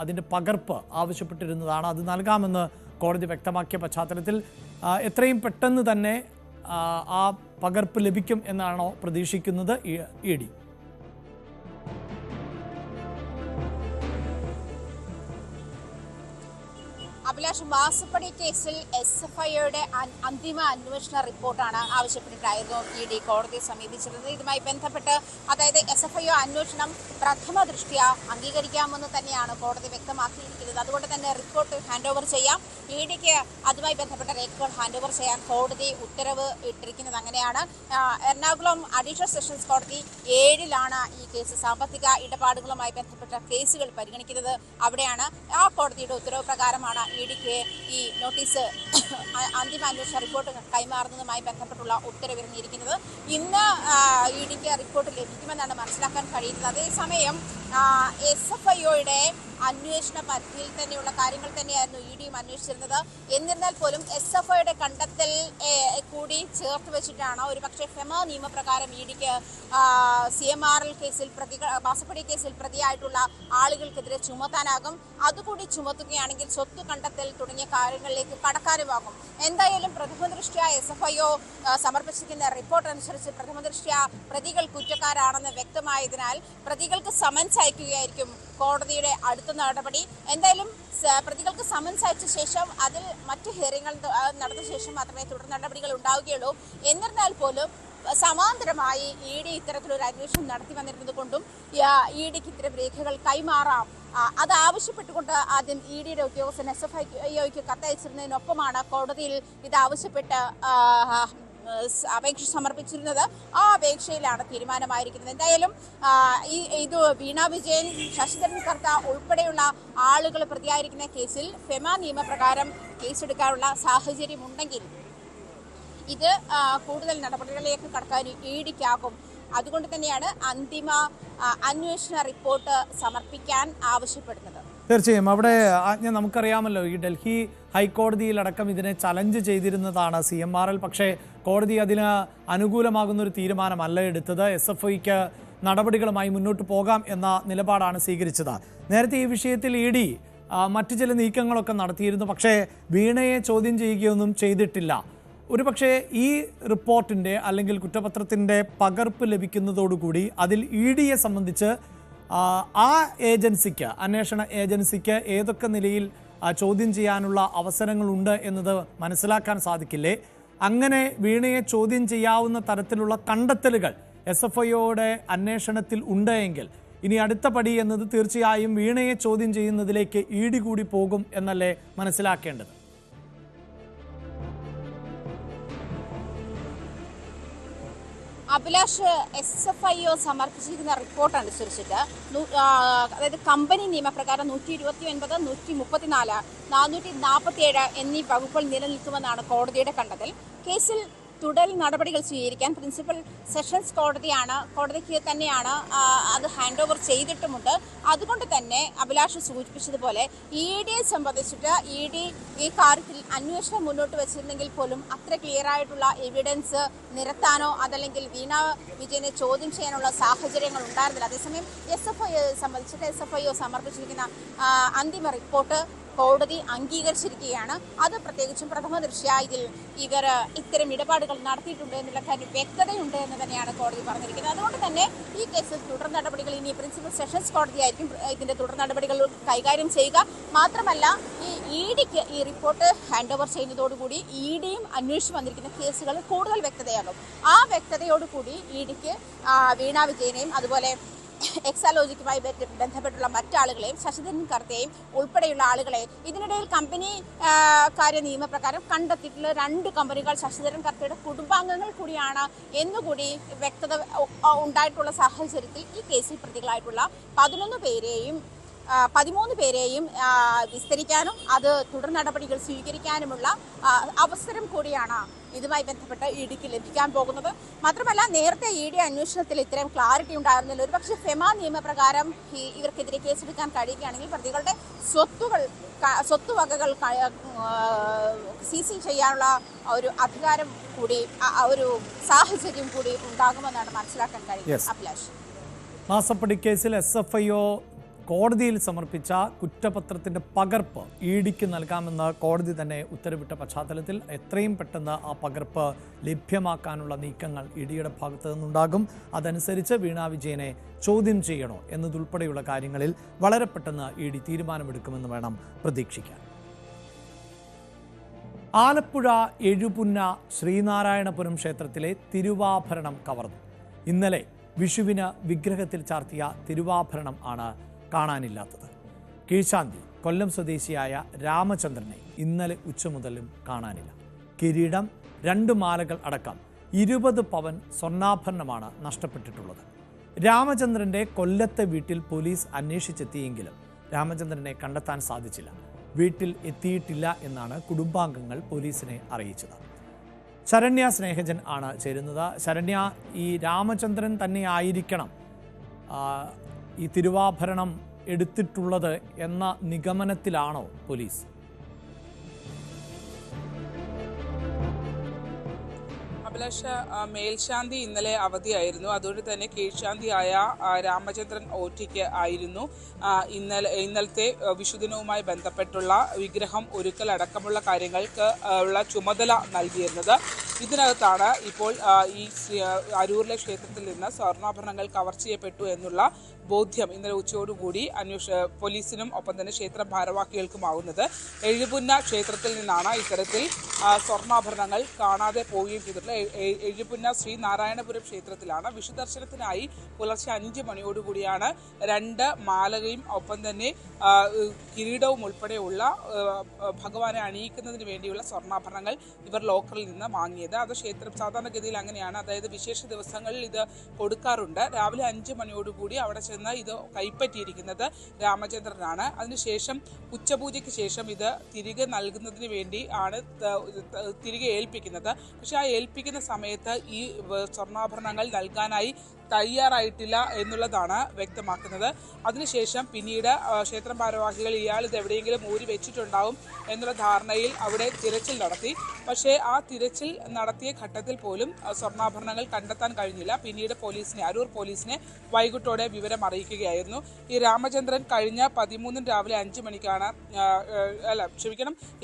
അതിൻ്റെ പകർപ്പ് ആവശ്യപ്പെട്ടിരുന്നതാണ്. അത് നൽകാമെന്ന് കോടതി വ്യക്തമാക്കിയ പശ്ചാത്തലത്തിൽ എത്രയും പെട്ടെന്ന് തന്നെ ആ പകർപ്പ് ലഭിക്കും എന്നാണോ പ്രതീക്ഷിക്കുന്നത് ED? അഭിലാഷ്, മാസപ്പടി കേസിൽ SFIയുടെ അന്തിമ അന്വേഷണ റിപ്പോർട്ടാണ് ആവശ്യപ്പെട്ടിട്ടായിരുന്നു ED കോടതിയെ സമീപിച്ചിരുന്നത്. ഇതുമായി ബന്ധപ്പെട്ട് അതായത് SFIO അന്വേഷണം പ്രഥമ ദൃഷ്ട്യാ അംഗീകരിക്കാമെന്ന് തന്നെയാണ് കോടതി വ്യക്തമാക്കിയിരിക്കുന്നത്. അതുകൊണ്ട് തന്നെ റിപ്പോർട്ട് ഹാൻഡ് ഓവർ ചെയ്യാം. EDക്ക് അതുമായി ബന്ധപ്പെട്ട രേഖകൾ ഹാൻഡ് ഓവർ ചെയ്യാൻ കോടതി ഉത്തരവ് ഇട്ടിരിക്കുന്നത് അങ്ങനെയാണ്. എറണാകുളം അഡീഷണൽ സെഷൻസ് കോടതി 7-ലാണ് ഈ കേസ് സാമ്പത്തിക ഇടപാടുകളുമായി ബന്ധപ്പെട്ട കേസുകൾ പരിഗണിക്കുന്നത്. അവിടെയാണ് ആ കോടതിയുടെ ഉത്തരവ് പ്രകാരമാണ് EDക്ക് ഈ നോട്ടീസ് അന്തിമ അന്വേഷണ റിപ്പോർട്ട് കൈമാറുന്നതുമായി ബന്ധപ്പെട്ടുള്ള ഉത്തരവിറങ്ങിയിരിക്കുന്നത്. ഇന്ന് EDക്ക് റിപ്പോർട്ട് ലഭിക്കുമെന്നാണ് മനസ്സിലാക്കാൻ കഴിയുന്നത്. അതേസമയം SFIOയുടെ അന്വേഷണ പരിധിയിൽ തന്നെയുള്ള കാര്യങ്ങൾ തന്നെയായിരുന്നു EDയും അന്വേഷിച്ചിരുന്നത്. എന്നിരുന്നാൽ പോലും SFIയുടെ കണ്ടെത്തൽ കൂടി ചേർത്ത് വെച്ചിട്ടാണ് ഒരുപക്ഷെ ഫെമ നിയമപ്രകാരം EDക്ക് CMRL കേസിൽ മാസപ്പടി കേസിൽ പ്രതിയായിട്ടുള്ള ആളുകൾക്കെതിരെ ചുമത്താനാകും. അതുകൂടി ചുമത്തുകയാണെങ്കിൽ സ്വത്ത് കണ്ടെത്തൽ തുടങ്ങിയ കാര്യങ്ങളിലേക്ക് കടക്കാനുമാകും. എന്തായാലും പ്രഥമ ദൃഷ്ട്യാ SFIO സമർപ്പിച്ചിരിക്കുന്ന റിപ്പോർട്ട് അനുസരിച്ച് പ്രഥമ ദൃഷ്ട്യാ പ്രതികൾ കുറ്റക്കാരാണെന്ന് വ്യക്തമായതിനാൽ പ്രതികൾക്ക് സമൻസ് അയക്കുകയായിരിക്കും കോടതിയുടെ അടുത്ത നടപടി. എന്തായാലും പ്രതികൾക്ക് സമൻസ് അയച്ച ശേഷം അതിൽ മറ്റ് ഹിയറിങ്ങൾ നടന്ന ശേഷം മാത്രമേ തുടർ നടപടികൾ ഉണ്ടാവുകയുള്ളൂ. എന്നിരുന്നാൽ പോലും സമാന്തരമായി ED ഇത്തരത്തിലൊരു അന്വേഷണം നടത്തി വന്നിരുന്നത് കൊണ്ടും EDക്ക് ഇത്തരം രേഖകൾ കൈമാറാം അത് ആവശ്യപ്പെട്ടുകൊണ്ട് ആദ്യം EDയുടെ ഉദ്യോഗസ്ഥൻ SFIOയ്ക്ക് കത്തയച്ചിരുന്നതിനൊപ്പമാണ് കോടതിയിൽ ഇത് ആവശ്യപ്പെട്ട് അപേക്ഷ സമർപ്പിച്ചിരുന്നത്. ആ അപേക്ഷയിലാണ് തീരുമാനമായിരിക്കുന്നത്. എന്തായാലും ഇത് വീണ വിജയൻ, ശശിധരൻ കർത്ത ഉൾപ്പെടെയുള്ള ആളുകൾ പ്രതിയായിരിക്കുന്ന കേസിൽ ഫെമ നിയമപ്രകാരം കേസെടുക്കാനുള്ള സാഹചര്യമുണ്ടെങ്കിൽ ഇത് കൂടുതൽ നടപടികളിലേക്ക് കടക്കാൻ EDക്കാകും. അതുകൊണ്ട് തന്നെയാണ് അന്തിമ അന്വേഷണ റിപ്പോർട്ട് സമർപ്പിക്കാൻ ആവശ്യപ്പെടുന്നത്. തീർച്ചയായും അവിടെ നമുക്കറിയാമല്ലോ, ഈ ഡൽഹി ഹൈക്കോടതിയിലടക്കം ഇതിനെ ചലഞ്ച് ചെയ്തിരുന്നതാണ് CMRL. പക്ഷേ കോടതി അതിന് അനുകൂലമാകുന്ന ഒരു തീരുമാനമല്ല എടുത്തത്. SFIക്ക് നടപടികളുമായി മുന്നോട്ട് പോകാം എന്ന നിലപാടാണ് സ്വീകരിച്ചത്. നേരത്തെ ഈ വിഷയത്തിൽ ED മറ്റു ചില നീക്കങ്ങളൊക്കെ നടത്തിയിരുന്നു. പക്ഷേ വീണയെ ചോദ്യം ചെയ്യുകയൊന്നും ചെയ്തിട്ടില്ല. ഒരുപക്ഷെ ഈ റിപ്പോർട്ടിൻ്റെ അല്ലെങ്കിൽ കുറ്റപത്രത്തിൻ്റെ പകർപ്പ് ലഭിക്കുന്നതോടുകൂടി അതിൽ EDയെ സംബന്ധിച്ച് ആ ഏജൻസിക്ക്, അന്വേഷണ ഏജൻസിക്ക് ഏതൊക്കെ നിലയിൽ ചോദ്യം ചെയ്യാനുള്ള അവസരങ്ങളുണ്ട് എന്നത് മനസ്സിലാക്കാൻ സാധിക്കില്ലേ? അങ്ങനെ വീണയെ ചോദ്യം ചെയ്യാവുന്ന തരത്തിലുള്ള കണ്ടെത്തലുകൾ SFIOയുടെ അന്വേഷണത്തിൽ ഉണ്ട് എങ്കിൽ ഇനി അടുത്ത പടി എന്നത് തീർച്ചയായും വീണയെ ചോദ്യം ചെയ്യുന്നതിലേക്ക് ED കൂടി പോകും എന്നല്ലേ മനസ്സിലാക്കേണ്ടത്? അഭിലാഷ്, SFIO സമർപ്പിച്ചിരിക്കുന്ന റിപ്പോർട്ട് അനുസരിച്ചിട്ട് അതായത് കമ്പനി നിയമപ്രകാരം 129, 134, 447 എന്നീ വകുപ്പുകൾ നിലനിൽക്കുമെന്നാണ് കോടതിയുടെ കണ്ടെത്തൽ. കേസിൽ തുടർ നടപടികൾ സ്വീകരിക്കാൻ പ്രിൻസിപ്പൽ സെഷൻസ് കോടതിക്ക് തന്നെയാണ് അത് ഹാൻഡ് ഓവർ ചെയ്തിട്ടുമുണ്ട്. അതുകൊണ്ട് തന്നെ അഭിലാഷ് സൂചിപ്പിച്ചതുപോലെ EDയെ സംബന്ധിച്ചിട്ട് ED ഈ കാര്യത്തിൽ അന്വേഷണം മുന്നോട്ട് വെച്ചിരുന്നെങ്കിൽ പോലും അത്ര ക്ലിയർ ആയിട്ടുള്ള എവിഡൻസ് നിരത്താനോ അതല്ലെങ്കിൽ വീണ വിജയനെ ചോദ്യം ചെയ്യാനുള്ള സാഹചര്യങ്ങൾ ഉണ്ടായിരുന്നില്ല. അതേസമയം SFIയെ സംബന്ധിച്ചിട്ട് SFIO സമർപ്പിച്ചിരിക്കുന്ന അന്തിമ റിപ്പോർട്ട് കോടതി അംഗീകരിച്ചിരിക്കുകയാണ്. അത് പ്രത്യേകിച്ചും പ്രഥമ ദൃഷ്ട്യാ ഇതിൽ ഇവർ ഇത്തരം ഇടപാടുകൾ നടത്തിയിട്ടുണ്ട് എന്നുള്ള കാര്യം വ്യക്തതയുണ്ട് എന്ന് തന്നെയാണ് കോടതി പറഞ്ഞിരിക്കുന്നത്. അതുകൊണ്ട് തന്നെ ഈ കേസിൽ തുടർ നടപടികൾ ഇനി പ്രിൻസിപ്പൽ സെഷൻസ് കോടതിയായിരിക്കും ഇതിന്റെ തുടർ നടപടികൾ കൈകാര്യം ചെയ്യുക. മാത്രമല്ല ഈ EDക്ക് ഈ റിപ്പോർട്ട് ഹാൻഡ് ഓവർ ചെയ്യുന്നതോടുകൂടി EDയും അന്വേഷിച്ച് വന്നിരിക്കുന്ന കേസുകൾ കൂടുതൽ വ്യക്തതയാകും. ആ വ്യക്തതയോടുകൂടി EDക്ക് വീണ വിജയനെയും അതുപോലെ എക്സാലോജിക്കുമായി ബന്ധപ്പെട്ടുള്ള മറ്റാളുകളെയും ശശിധരൻ കർത്തയെയും ഉൾപ്പെടെയുള്ള ആളുകളെ ഇതിനിടയിൽ കമ്പനി കാര്യ നിയമപ്രകാരം കണ്ടെത്തിയിട്ടുള്ള 2 കമ്പനികൾ ശശിധരൻ കർത്തയുടെ കുടുംബാംഗങ്ങൾ കൂടിയാണ് എന്നുകൂടി വ്യക്തത ഉണ്ടായിട്ടുള്ള സാഹചര്യത്തിൽ ഈ കേസിൽ പ്രതികളായിട്ടുള്ള 13 പേരെയും വിസ്തരിക്കാനും അത് തുടർ നടപടികൾ സ്വീകരിക്കാനുമുള്ള അവസരം കൂടിയാണ് ഇതുമായി ബന്ധപ്പെട്ട് EDക്ക് ലഭിക്കാൻ പോകുന്നത്. മാത്രമല്ല നേരത്തെ ED അന്വേഷണത്തിൽ ഇത്രയും ക്ലാരിറ്റി ഉണ്ടായിരുന്നില്ല. ഒരുപക്ഷെ ഫെമ നിയമപ്രകാരം ഇവർക്കെതിരെ കേസെടുക്കാൻ കഴിയുകയാണെങ്കിൽ പ്രതികളുടെ സ്വത്തുവകകൾ സീസിൽ ചെയ്യാനുള്ള ഒരു അധികാരം കൂടി ഒരു സാഹചര്യം കൂടി ഉണ്ടാകുമെന്നാണ് മനസ്സിലാക്കാൻ കഴിയുന്നത്. അഭിലാഷ്, മാസപ്പടി കേസിൽ SFIO കോടതിയിൽ സമർപ്പിച്ച കുറ്റപത്രത്തിൻ്റെ പകർപ്പ് EDക്ക് നൽകാമെന്ന് കോടതി തന്നെ ഉത്തരവിട്ട പശ്ചാത്തലത്തിൽ എത്രയും പെട്ടെന്ന് ആ പകർപ്പ് ലഭ്യമാക്കാനുള്ള നീക്കങ്ങൾ EDയുടെ ഭാഗത്തു നിന്നുണ്ടാകും. അതനുസരിച്ച് വീണ വിജയനെ ചോദ്യം ചെയ്യണോ എന്നതുൾപ്പെടെയുള്ള കാര്യങ്ങളിൽ വളരെ പെട്ടെന്ന് ED തീരുമാനമെടുക്കുമെന്ന് വേണം പ്രതീക്ഷിക്കാൻ. ആലപ്പുഴ എഴുപുന്ന ശ്രീനാരായണപുരം ക്ഷേത്രത്തിലെ തിരുവാഭരണം കവർന്നു. ഇന്നലെ വിഷുവിന് വിഗ്രഹത്തിൽ ചാർത്തിയ തിരുവാഭരണം ആണ് കാണാനില്ലാത്തത്. കീഴ്ശാന്തി കൊല്ലം സ്വദേശിയായ രാമചന്ദ്രനെ ഇന്നലെ ഉച്ച മുതലും കാണാനില്ല. കിരീടം, 2 മാലകൾ അടക്കം 20 പവൻ സ്വർണ്ണാഭരണമാണ് നഷ്ടപ്പെട്ടിട്ടുള്ളത്. രാമചന്ദ്രന്റെ കൊല്ലത്തെ വീട്ടിൽ പോലീസ് അന്വേഷിച്ചെത്തിയെങ്കിലും രാമചന്ദ്രനെ കണ്ടെത്താൻ സാധിച്ചില്ല. വീട്ടിൽ എത്തിയിട്ടില്ല എന്നാണ് കുടുംബാംഗങ്ങൾ പോലീസിനെ അറിയിച്ചത്. ശരണ്യ സ്നേഹജൻ ആണ് ചേരുന്നത്. ശരണ്യ, ഈ രാമചന്ദ്രൻ തന്നെ ആയിരിക്കണം ഈ തിരുവാഭരണം എടുത്തിട്ടുള്ളത് എന്ന നിഗമനത്തിലാണോ പോലീസ്? അഭിലാഷ, മേൽശാന്തി ഇന്നലെ അവധിയായിരുന്നു. അതുകൊണ്ട് തന്നെ കീഴ്ശാന്തിയായ രാമചന്ദ്രൻ ഓറ്റിക്ക് ആയിരുന്നു ഇന്നലത്തെ വിഷുദിനവുമായി ബന്ധപ്പെട്ടുള്ള വിഗ്രഹം ഒരുക്കൽ അടക്കമുള്ള കാര്യങ്ങൾക്ക് ഉള്ള ചുമതല നൽകിയിരുന്നത്. ഇതിനകത്താണ് ഇപ്പോൾ ഈ അരൂരിലെ ക്ഷേത്രത്തിൽ നിന്ന് സ്വർണ്ണാഭരണങ്ങൾ കവർ ചെയ്യപ്പെട്ടു എന്നുള്ള ബോധ്യം ഇന്നലെ ഉച്ചയോടുകൂടി പോലീസിനും ഒപ്പം തന്നെ ക്ഷേത്ര ഭാരവാഹികൾക്കുമാകുന്നത്. എഴുപുന്ന ക്ഷേത്രത്തിൽ നിന്നാണ് ഇത്തരത്തിൽ സ്വർണ്ണാഭരണങ്ങൾ കാണാതെ പോവുകയും ചെയ്തിട്ടുള്ളത്. എഴുപുന്ന ശ്രീനാരായണപുരം ക്ഷേത്രത്തിലാണ് വിഷുദർശനത്തിനായി പുലർച്ചെ 5 മണിയോടുകൂടിയാണ് 2 മാലകയും ഒപ്പം തന്നെ കിരീടവും ഉൾപ്പെടെയുള്ള ഭഗവാനെ അണിയിക്കുന്നതിന് വേണ്ടിയുള്ള സ്വർണ്ണാഭരണങ്ങൾ ഇവർ ലോക്കറിൽ നിന്ന് വാങ്ങിയത്. അത് ക്ഷേത്രം സാധാരണഗതിയിൽ അങ്ങനെയാണ്. അതായത് വിശേഷ ദിവസങ്ങളിൽ ഇത് കൊടുക്കാറുണ്ട്. രാവിലെ 5 മണിയോടുകൂടി അവിടെ ചെന്ന് ഇത് കൈപ്പറ്റിയിരിക്കുന്നത് രാമചന്ദ്രനാണ്. അതിനുശേഷം ഉച്ചപൂജയ്ക്ക് ശേഷം ഇത് തിരികെ നൽകുന്നതിന് വേണ്ടി ആണ് തിരികെ ഏൽപ്പിക്കുന്നത്. പക്ഷെ ആ ഏൽപ്പിക്കുന്ന സമയത്ത് ഈ സ്വർണ്ണാഭരണങ്ങൾ നൽകാനായി തയ്യാറായിട്ടില്ല എന്നുള്ളതാണ് വ്യക്തമാക്കുന്നത്. അതിനുശേഷം പിന്നീട് ക്ഷേത്രം ഭാരവാഹികൾ ഇയാൾ ഇത് എവിടെയെങ്കിലും ഊരി വെച്ചിട്ടുണ്ടാവും എന്നുള്ള ധാരണയിൽ അവിടെ തിരച്ചിൽ നടത്തി. പക്ഷേ ആ തിരച്ചിൽ നടത്തിയ ഘട്ടത്തിൽ പോലും സ്വർണ്ണാഭരണങ്ങൾ കണ്ടെത്താൻ കഴിഞ്ഞില്ല. പിന്നീട് അരൂർ പോലീസിനെ വൈകിട്ടോടെ വിവരം അറിയിക്കുകയായിരുന്നു. ഈ രാമചന്ദ്രൻ കഴിഞ്ഞ 13 രാവിലെ 5 മണിക്കാണ്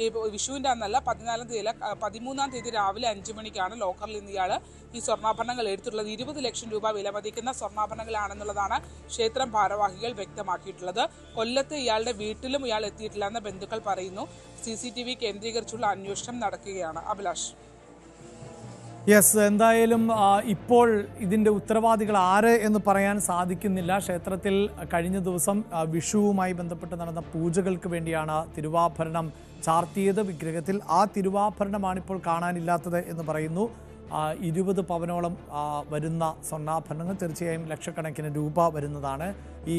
ഈ വിഷുവിൻ്റെ അന്നല്ല 13-ാം തീയതി രാവിലെ 5 മണിക്കാണ് ലോക്കറിൽ നിന്ന് ഇയാൾ ഈ സ്വർണ്ണാഭരണങ്ങൾ എടുത്തിട്ടുള്ളത്. 20 ലക്ഷം രൂപ വിലമതിക്കുന്ന സ്വർണ്ണാഭരണങ്ങളാണെന്നുള്ളതാണ് ക്ഷേത്രം ഭാരവാഹികൾ വ്യക്തമാക്കിയിട്ടുള്ളത്. കൊല്ലത്ത് ഇയാളുടെ വീട്ടിലും ഇയാൾ എത്തിയിട്ടില്ലെന്ന് ബന്ധുക്കൾ പറയുന്നു. CCTV കേന്ദ്രീകരിച്ചുള്ള അന്വേഷണം നടക്കുകയാണ്. അഭിലാഷ്. യെസ്, എന്തായാലും ഇപ്പോൾ ഇതിൻ്റെ ഉത്തരവാദികൾ ആര് എന്ന് പറയാൻ സാധിക്കുന്നില്ല. ക്ഷേത്രത്തിൽ കഴിഞ്ഞ ദിവസം വിഷുവുമായി ബന്ധപ്പെട്ട് നടന്ന പൂജകൾക്ക് വേണ്ടിയാണ് തിരുവാഭരണം ചാർത്തിയത് വിഗ്രഹത്തിൽ. ആ തിരുവാഭരണമാണിപ്പോൾ കാണാനില്ലാത്തത് എന്ന് പറയുന്നു. 20 പവനോളം വരുന്ന സ്വർണ്ണാഭരണങ്ങൾ, തീർച്ചയായും ലക്ഷക്കണക്കിന് രൂപ വരുന്നതാണ്. ഈ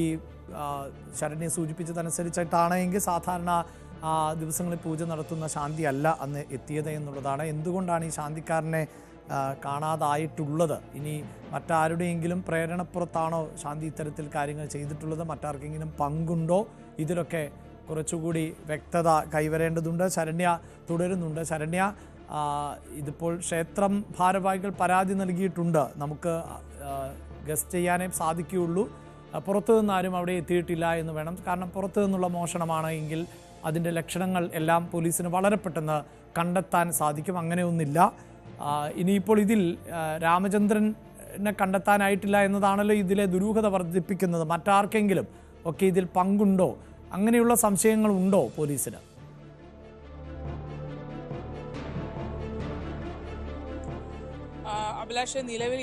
ശരണ്യ സൂചിപ്പിച്ചതനുസരിച്ചിട്ടാണെങ്കിൽ സാധാരണ ദിവസങ്ങളിൽ പൂജ നടത്തുന്ന ശാന്തി അല്ല അന്ന് എത്തിയത് എന്നുള്ളതാണ്. എന്തുകൊണ്ടാണ് ഈ ശാന്തിക്കാരനെ കാണാതായിട്ടുള്ളത്? ഇനി മറ്റാരുടെയെങ്കിലും പ്രേരണപ്പുറത്താണോ ശാന്തി ഇത്തരത്തിൽ കാര്യങ്ങൾ ചെയ്തിട്ടുള്ളത്? മറ്റാർക്കെങ്കിലും പങ്കുണ്ടോ? ഇതിലൊക്കെ കുറച്ചുകൂടി വ്യക്തത കൈവരേണ്ടതുണ്ട്. ശരണ്യ തുടരുന്നുണ്ട്. ശരണ്യ, ഇതിപ്പോൾ ക്ഷേത്രം ഭാരവാഹികൾ പരാതി നൽകിയിട്ടുണ്ട്. നമുക്ക് ഗസ്റ്റ് ചെയ്യാനേ സാധിക്കുകയുള്ളൂ. പുറത്തു നിന്നാരും അവിടെ എത്തിയിട്ടില്ല എന്ന് വേണം. കാരണം പുറത്തു നിന്നുള്ള മോഷണമാണ് എങ്കിൽ അതിൻ്റെ ലക്ഷണങ്ങൾ എല്ലാം പോലീസിന് വളരെ പെട്ടെന്ന് കണ്ടെത്താൻ സാധിക്കും. അങ്ങനെയൊന്നില്ല. ഇനിയിപ്പോൾ ഇതിൽ രാമചന്ദ്രനെ കണ്ടെത്താനായിട്ടില്ല എന്നതാണല്ലോ ഇതിലെ ദുരൂഹത വർദ്ധിപ്പിക്കുന്നത്. മറ്റാർക്കെങ്കിലും ഒക്കെ ഇതിൽ പങ്കുണ്ടോ? അങ്ങനെയുള്ള സംശയങ്ങളുണ്ടോ പോലീസിന്? അഭിലാഷ്, നിലവിൽ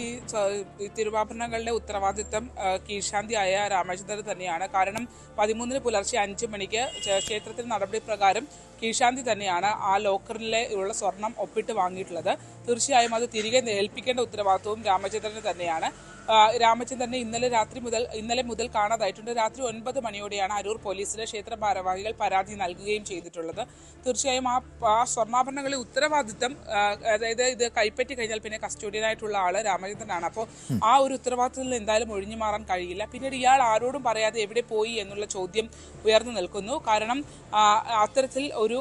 ഈ തിരുവാഭരണങ്ങളുടെ ഉത്തരവാദിത്തം കീഴ്ശാന്തിയായ രാമചന്ദ്രൻ തന്നെയാണ്. കാരണം 13-ന് പുലർച്ചെ 5 മണിക്ക് ക്ഷേത്രത്തിൽ നടപടി പ്രകാരം കീഴ്ശാന്തി തന്നെയാണ് ആ ലോക്കറിലെ ഉള്ള സ്വർണം ഒപ്പിട്ട് വാങ്ങിയിട്ടുള്ളത്. തീർച്ചയായും അത് തിരികെ ഏൽപ്പിക്കേണ്ട ഉത്തരവാദിത്വവും രാമചന്ദ്രന് തന്നെയാണ്. രാമചന്ദ്രനെ ഇന്നലെ മുതൽ കാണാതായിട്ടുണ്ട്. രാത്രി 9 മണിയോടെയാണ് അരൂർ പോലീസിലെ ക്ഷേത്ര ഭാരവാഹികൾ പരാതി നൽകുകയും ചെയ്തിട്ടുള്ളത്. തീർച്ചയായും ആ സ്വർണ്ണാഭരണങ്ങളെ ഉത്തരവാദിത്തം, അതായത് ഇത് കൈപ്പറ്റി കഴിഞ്ഞാൽ പിന്നെ കസ്റ്റോഡിയനായിട്ടുള്ള ആള് രാമചന്ദ്രനാണ്. അപ്പോൾ ആ ഒരു ഉത്തരവാദിത്തത്തിൽ എന്തായാലും ഒഴിഞ്ഞു മാറാൻ കഴിയില്ല. പിന്നീട് ഇയാൾ ആരോടും പറയാതെ എവിടെ പോയി എന്നുള്ള ചോദ്യം ഉയർന്നു നിൽക്കുന്നു. കാരണം അത്തരത്തിൽ ഒരു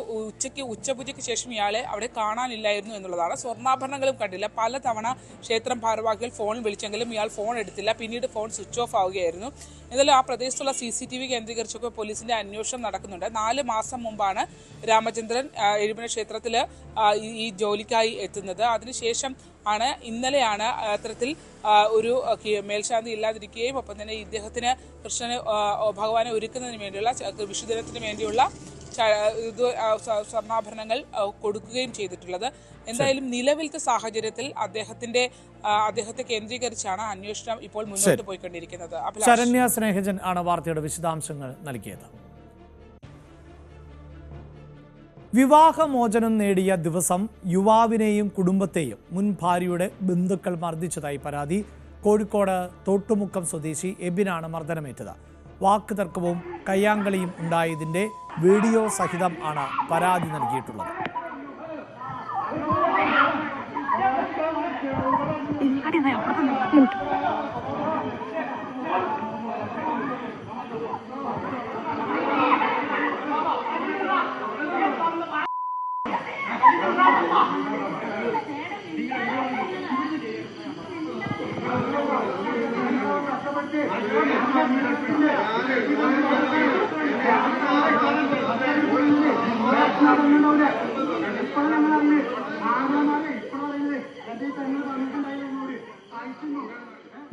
ഉച്ചപൂജയ്ക്ക് ശേഷം ഇയാളെ അവിടെ കാണാനില്ലായിരുന്നു എന്നുള്ളതാണ്. സ്വർണ്ണാഭരണങ്ങളും കണ്ടില്ല. പലതവണ ക്ഷേത്രം ഭാരവാഹികൾ ഫോൺ വിളിച്ചെങ്കിലും ഇയാൾ ഫോൺ എടുത്തില്ല. പിന്നീട് ഫോൺ സ്വിച്ച് ഓഫ് ആവുകയായിരുന്നു. എന്തായാലും ആ പ്രദേശത്തുള്ള CCTV കേന്ദ്രീകരിച്ചൊക്കെ പോലീസിന്റെ അന്വേഷണം നടക്കുന്നുണ്ട്. 4 മാസം മുമ്പാണ് രാമചന്ദ്രൻ എഴുപുന്ന ക്ഷേത്രത്തിൽ ഈ ജോലിക്കായി എത്തുന്നത്. അതിനുശേഷം ആണ് ഇന്നലെയാണ് അത്തരത്തിൽ ഒരു മേൽശാന്തി ഇല്ലാതിരിക്കുകയും ഒപ്പം തന്നെ ഇദ്ദേഹത്തിന് കൃഷ്ണന് ഭഗവാനെ ഒരുക്കുന്നതിന് വേണ്ടിയുള്ള വിഷുദിനത്തിന് വേണ്ടിയുള്ള സ്വർണ്ണാഭരണങ്ങൾ കൊടുക്കുകയും ചെയ്തിട്ടുള്ളത്. എന്തായാലും നിലവിലത്തെ സാഹചര്യത്തിൽ അദ്ദേഹത്തെ കേന്ദ്രീകരിച്ചാണ് അന്വേഷണം ഇപ്പോൾ മുന്നോട്ട് പോയിക്കൊണ്ടിരിക്കുന്നത്. ശരണ്യ സ്നേഹജൻ ആണ് വാർത്തയുടെ വിശദാംശങ്ങൾ നൽകിയത്. വിവാഹമോചനം നേടിയ ദിവസം യുവാവിനെയും കുടുംബത്തെയും മുൻ ഭാര്യയുടെ ബന്ധുക്കൾ മർദ്ദിച്ചതായി പരാതി. കോഴിക്കോട് തോട്ടുമുക്കം സ്വദേശി എബിനാണ് മർദ്ദനമേറ്റത്. വാക്കുതർക്കവും കയ്യാങ്കളിയും ഉണ്ടായതിന്റെ വീഡിയോ സഹിതം ആണ് പരാതി നൽകിയിട്ടുള്ളത്.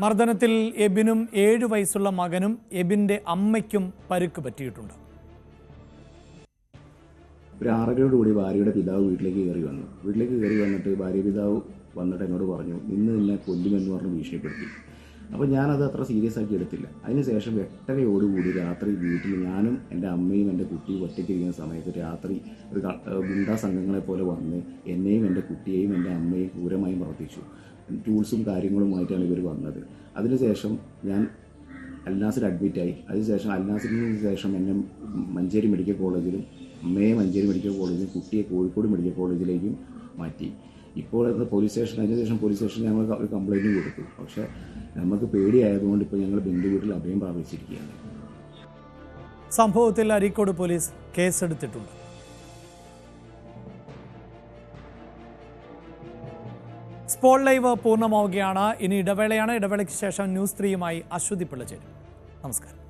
മർദ്ദനത്തിൽ എബിനും 7 വയസ്സുള്ള മകനും എബിന്റെ അമ്മയ്ക്കും പരുക്ക് പറ്റിയിട്ടുണ്ട്. ഒരു 6:30 ഭാര്യയുടെ പിതാവ് വീട്ടിലേക്ക് കയറി വന്നിട്ട് ഭാര്യ പിതാവ് വന്നിട്ട് എന്നോട് പറഞ്ഞു, ഇന്ന് നിന്നെ കൊല്ലുമെന്ന് പറഞ്ഞ് ഭീഷണിപ്പെടുത്തി. അപ്പോൾ ഞാനത് അത്ര സീരിയസ് ആക്കി എടുത്തില്ല. അതിനുശേഷം 8:30 രാത്രി വീട്ടിൽ ഞാനും എൻ്റെ അമ്മയും എൻ്റെ കുട്ടിയും ഒറ്റയ്ക്കിരിക്കുന്ന സമയത്ത് രാത്രി ഒരു ഗുണ്ടാ സംഘങ്ങളെ പോലെ വന്ന് എന്നെയും എൻ്റെ കുട്ടിയെയും എൻ്റെ അമ്മയും ക്രൂരമായി പ്രവർത്തിച്ചു. ടൂൾസും കാര്യങ്ങളുമായിട്ടാണ് ഇവർ വന്നത്. അതിനുശേഷം ഞാൻ അൽനാസിൽ അഡ്മിറ്റായി. അതിനുശേഷം അൽനാസിന് ശേഷം എന്നെ മഞ്ചേരി മെഡിക്കൽ കോളേജിലും അമ്മയെ മഞ്ചേരി മെഡിക്കൽ കോളേജിലും കുട്ടിയെ കോഴിക്കോട് മെഡിക്കൽ കോളേജിലേക്കും മാറ്റി. ഇപ്പോൾ പോലീസ് സ്റ്റേഷൻ അതിനുശേഷം പോലീസ് സ്റ്റേഷനിൽ ഞങ്ങൾ ഒരു കംപ്ലയിൻറ്റ് കൊടുത്തു. പക്ഷേ നമുക്ക് പേടിയായതുകൊണ്ട് ഇപ്പോൾ ഞങ്ങൾ ബന്ധുവീട്ടിൽ അഭയം പ്രാപിച്ചിരിക്കുകയാണ്. സംഭവത്തിൽ അരീക്കോട് പോലീസ് കേസെടുത്തിട്ടുണ്ട്. സ്പോട്ട് ലൈവ് പൂർണ്ണമാവുകയാണ്. ഇനി ഇടവേളയാണ്. ഇടവേളയ്ക്ക് ശേഷം ന്യൂസ് 3യുമായി അശ്വതി പിള്ള ചേരും. നമസ്കാരം.